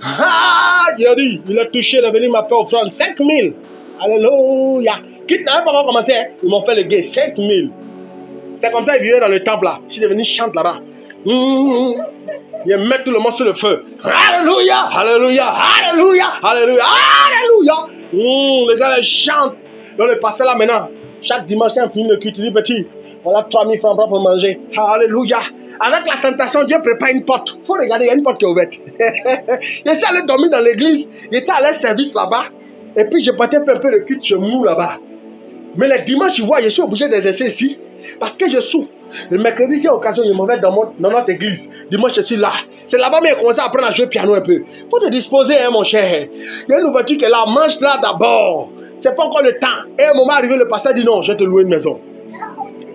Speaker 1: Ah, il a dit, il a touché, il est venu m'a fait offrande 5000. Alléluia. Culte n'a pas encore commencé, ils m'ont fait le guet 5000. C'est comme ça ils vivaient dans le temple là. Je suis devenu chante là-bas. Il met tout le monde sur le feu. Alléluia, alléluia, alléluia, alléluia, alléluia. Les gars les chantent. Donc le pasteur là maintenant, chaque dimanche quand il finit le culte, il dit petit, on a 3000 francs pour manger. Alléluia. Avec la tentation, Dieu prépare une porte. Il faut regarder, il y a une porte qui est ouverte. Je suis allé dormir dans l'église, j'étais à l'air service là-bas. Et puis je partais faire un peu de culte chez nous là-bas. Mais les dimanches, tu vois, je suis obligé d'exercer ici. Parce que je souffre. Le mercredi, c'est l'occasion, je m'en vais dans notre église. Dimanche, je suis là. C'est là-bas que j'ai commencé à apprendre à jouer piano un peu. Il faut te disposer, hein, mon cher. Il y a une ouverture qui est là. Mange là d'abord. C'est pas encore le temps. Et à un moment arrivé, le pasteur dit non, je vais te louer une maison.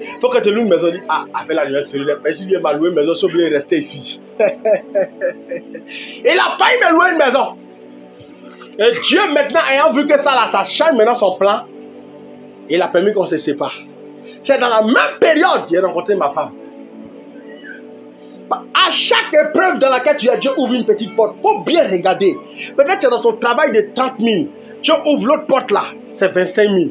Speaker 1: Il faut que tu loues une maison. Il dit ah, avec l'anniversaire, si Dieu m'a loué une maison, c'est oublié de rester ici. Il a failli me louer une maison. Et Dieu, maintenant, ayant vu que ça là, ça change maintenant son plan, il a permis qu'on se sépare. C'est dans la même période que j'ai rencontré ma femme. À chaque épreuve dans laquelle tu es, Dieu ouvre une petite porte. Il faut bien regarder. Peut-être que tu es dans ton travail de 30 000. Dieu ouvre l'autre porte là, c'est 25 000.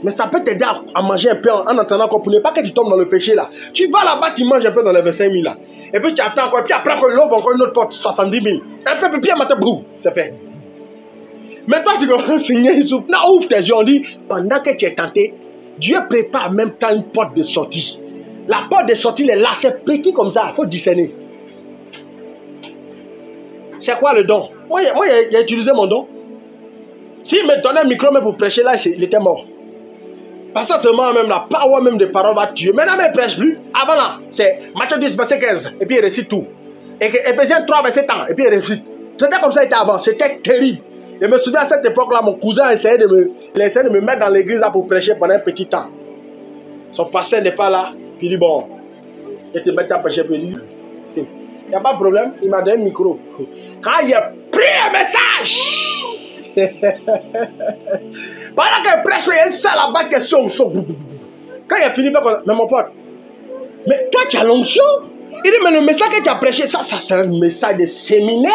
Speaker 1: Mais ça peut t'aider à manger un peu en attendant pour ne pas que tu tombes dans le péché là. Tu vas là-bas, tu manges un peu dans les 25 000 là. Et puis tu attends encore. Et puis après, il ouvre encore une autre porte, 70 000. Un peu, puis un matin, boum, c'est fait. Mais toi, tu vas Seigneur, non, ouvre tes yeux. On dit, pendant que tu es tenté, Dieu prépare en même temps une porte de sortie. La porte de sortie, elle est là, c'est petit comme ça, il faut discerner. C'est quoi le don? Moi j'ai utilisé mon don. S'il me donnait un micro même pour prêcher, là, il était mort. Parce que seulement même la parole même des paroles va tuer. Maintenant, il ne prêche plus. Avant là, c'est Matthieu 10, verset 15. Et puis il récite tout. Et Éphésiens 3, verset 1. Et puis il récite. C'était comme ça était avant. C'était terrible. Je me souviens à cette époque-là, mon cousin essayait de me mettre dans l'église là pour prêcher pendant un petit temps. Son pasteur n'est pas là. Puis il dit bon, je te mets à prêcher. Puis il dit, il n'y a pas de problème. Il m'a donné un micro. Quand il a pris un message, pendant qu'il prêche, il y a une salle là-bas qui sonne. Quand il a fini, mais mon pote, mais toi tu as l'onction. Il dit, mais le message que tu as prêché, ça c'est un message de séminaire.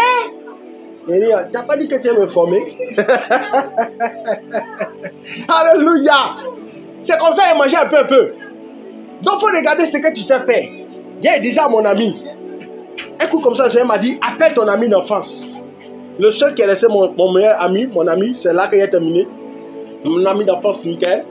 Speaker 1: Il dit, tu n'as pas dit que tu es me former. Alléluia. C'est comme ça qu'il mangeait un peu. Donc il faut regarder ce que tu sais faire. J'ai dit à mon ami. Un coup comme ça, je m'a dit, appelle ton ami d'enfance. Le seul qui est resté mon meilleur ami, mon ami, c'est là qu'il a terminé. Mon ami d'enfance, Michael,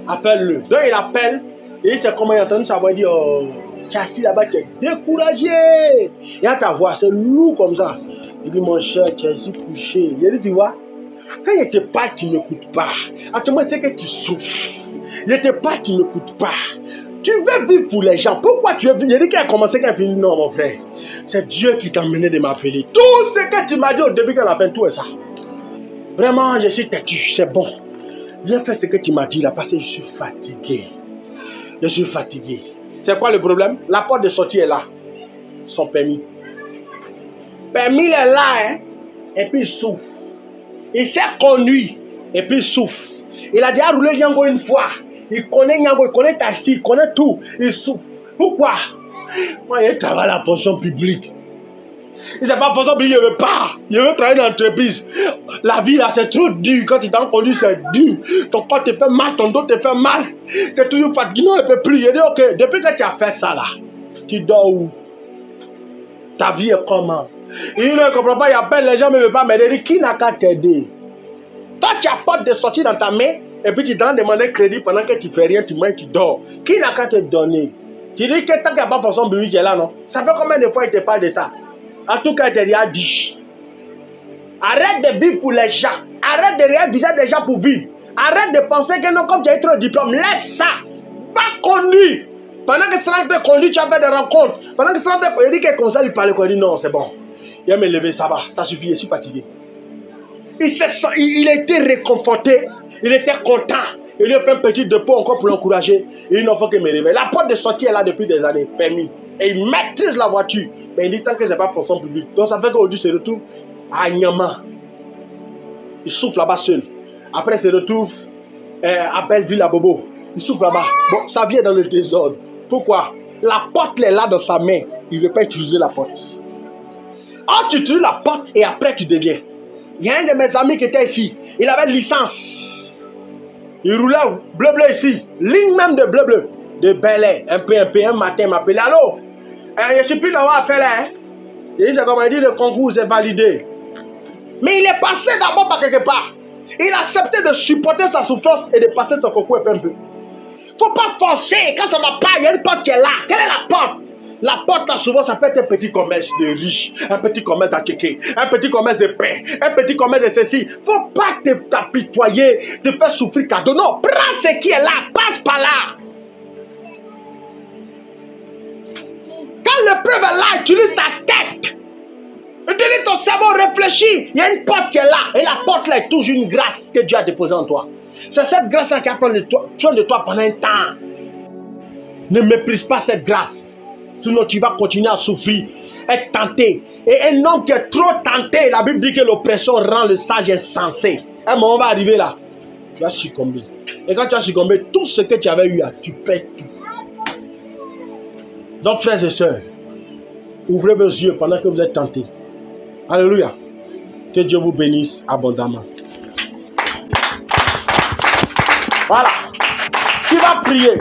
Speaker 1: appelle-le. Donc il appelle, et c'est comment il a entendu sa voix, il dit, oh, tu es assis là-bas, tu es découragé. Et à ta voix, c'est lourd comme ça. Il dit, mon cher, tu es ici couché. Il dit, tu vois, quand il te parle, tu n'écoutes pas. Actuellement, c'est que tu souffres. Il te parle, tu n'écoutes pas. Tu veux vivre pour les gens. Pourquoi tu veux vivre? Il dit qu'il a commencé quand il a fini. Non, mon frère. C'est Dieu qui t'a mené de m'appeler. Tout ce que tu m'as dit au début quand la peine, tout est ça. Vraiment, je suis têtu. C'est bon. Viens faire ce que tu m'as dit là parce que je suis fatigué. Je suis fatigué. C'est quoi le problème? La porte de sortie est là. Son permis. Permis est là, hein? Et puis il souffre. Il s'est conduit. Et puis il souffre. Il a déjà roulé Yango une fois. Il connaît Yango, il connaît Taxi, il connaît tout. Il souffre. Pourquoi? Moi, il travaille à la fonction publique. Il ne sait pas fonction publique, il ne veut pas. Il veut travailler dans l'entreprise. La vie là, c'est trop dur. Quand tu t'en conduis, c'est dur. Ton corps te fait mal, ton dos te fait mal. C'est toujours fatigué. Non, il ne peut plus. Il dit, ok, depuis que tu as fait ça là, tu dors où? Ta vie est comment? Il ne comprend pas, il appelle les gens, mais il ne veut pas m'aider. Il dit, qui n'a qu'à t'aider? Toi, tu as porte de sortie dans ta main, et puis tu t'en demandes crédit pendant que tu ne fais rien, tu manges, tu dors. Qui n'a qu'à te donner? Tu dis que tant qu'il n'y a pas fonction publique qui est là, non? Ça fait combien de fois il te parle de ça? En tout cas, il te dit, a dit. Arrête de vivre pour les gens. Arrête de réaliser des gens pour vivre. Arrête de penser que non, comme tu as trop de diplôme, laisse ça. conduit. Pendant que cela te conduit, tu as fait des rencontres. Pendant que cela te conduit, il dit qu'il commence à lui parler. Il dit non, c'est bon. Il va me lever, ça va, ça suffit, je suis fatigué. Il était réconforté, il était content. Il lui a fait un petit dépôt encore pour l'encourager. Et il n'a pas que me réveille. La porte de sortie est là depuis des années, permis. Et il maîtrise la voiture. Mais il dit tant que je n'ai pas fonction publique. Donc ça fait qu'aujourd'hui, il se retrouve à Nyama. Il souffle là-bas seul. Après, il se retrouve à Belleville, à Bobo. Il souffle là-bas. Bon, ça vient dans le désordre. Pourquoi? La porte est là dans sa main. Il ne veut pas utiliser la porte. Ah, tu utilises la porte et après tu deviens. Il y a un de mes amis qui était ici. Il avait une licence. Il roulait bleu-bleu ici. Ligne même de bleu-bleu. De Bel-Air. Un matin, il m'appelait. Allô? Je ne suis plus là-bas à faire là. Hein? Il dit, comme il dit, le concours est validé. Mais il est passé d'abord par quelque part. Il a accepté de supporter sa souffrance et de passer son concours un peu. Il ne faut pas forcer. Quand ça ne va pas, il y a une porte qui est là. Quelle est la porte? La porte là souvent ça peut être un petit commerce de riches, un petit commerce d'attiqué, un petit commerce de pain, un petit commerce de ceci. Il ne faut pas t'apitoyer, te faire souffrir cadeau. Non, prends ce qui est là, passe par là. Quand l'épreuve est là, utilise ta tête. Utilise ton cerveau, réfléchis. Il y a une porte qui est là. Et la porte là est toujours une grâce que Dieu a déposée en toi. C'est cette grâce là qui a pris soin de toi pendant un temps. Ne méprise pas cette grâce. Sinon tu vas continuer à souffrir, être tenté. Et un homme qui est trop tenté, la Bible dit que l'oppression rend le sage insensé. Un moment va arriver là, tu vas succomber. Et quand tu vas succomber, tout ce que tu avais eu là, tu perds tout. Donc frères et sœurs, ouvrez vos yeux pendant que vous êtes tentés. Alléluia. Que Dieu vous bénisse abondamment. Voilà. Tu vas prier.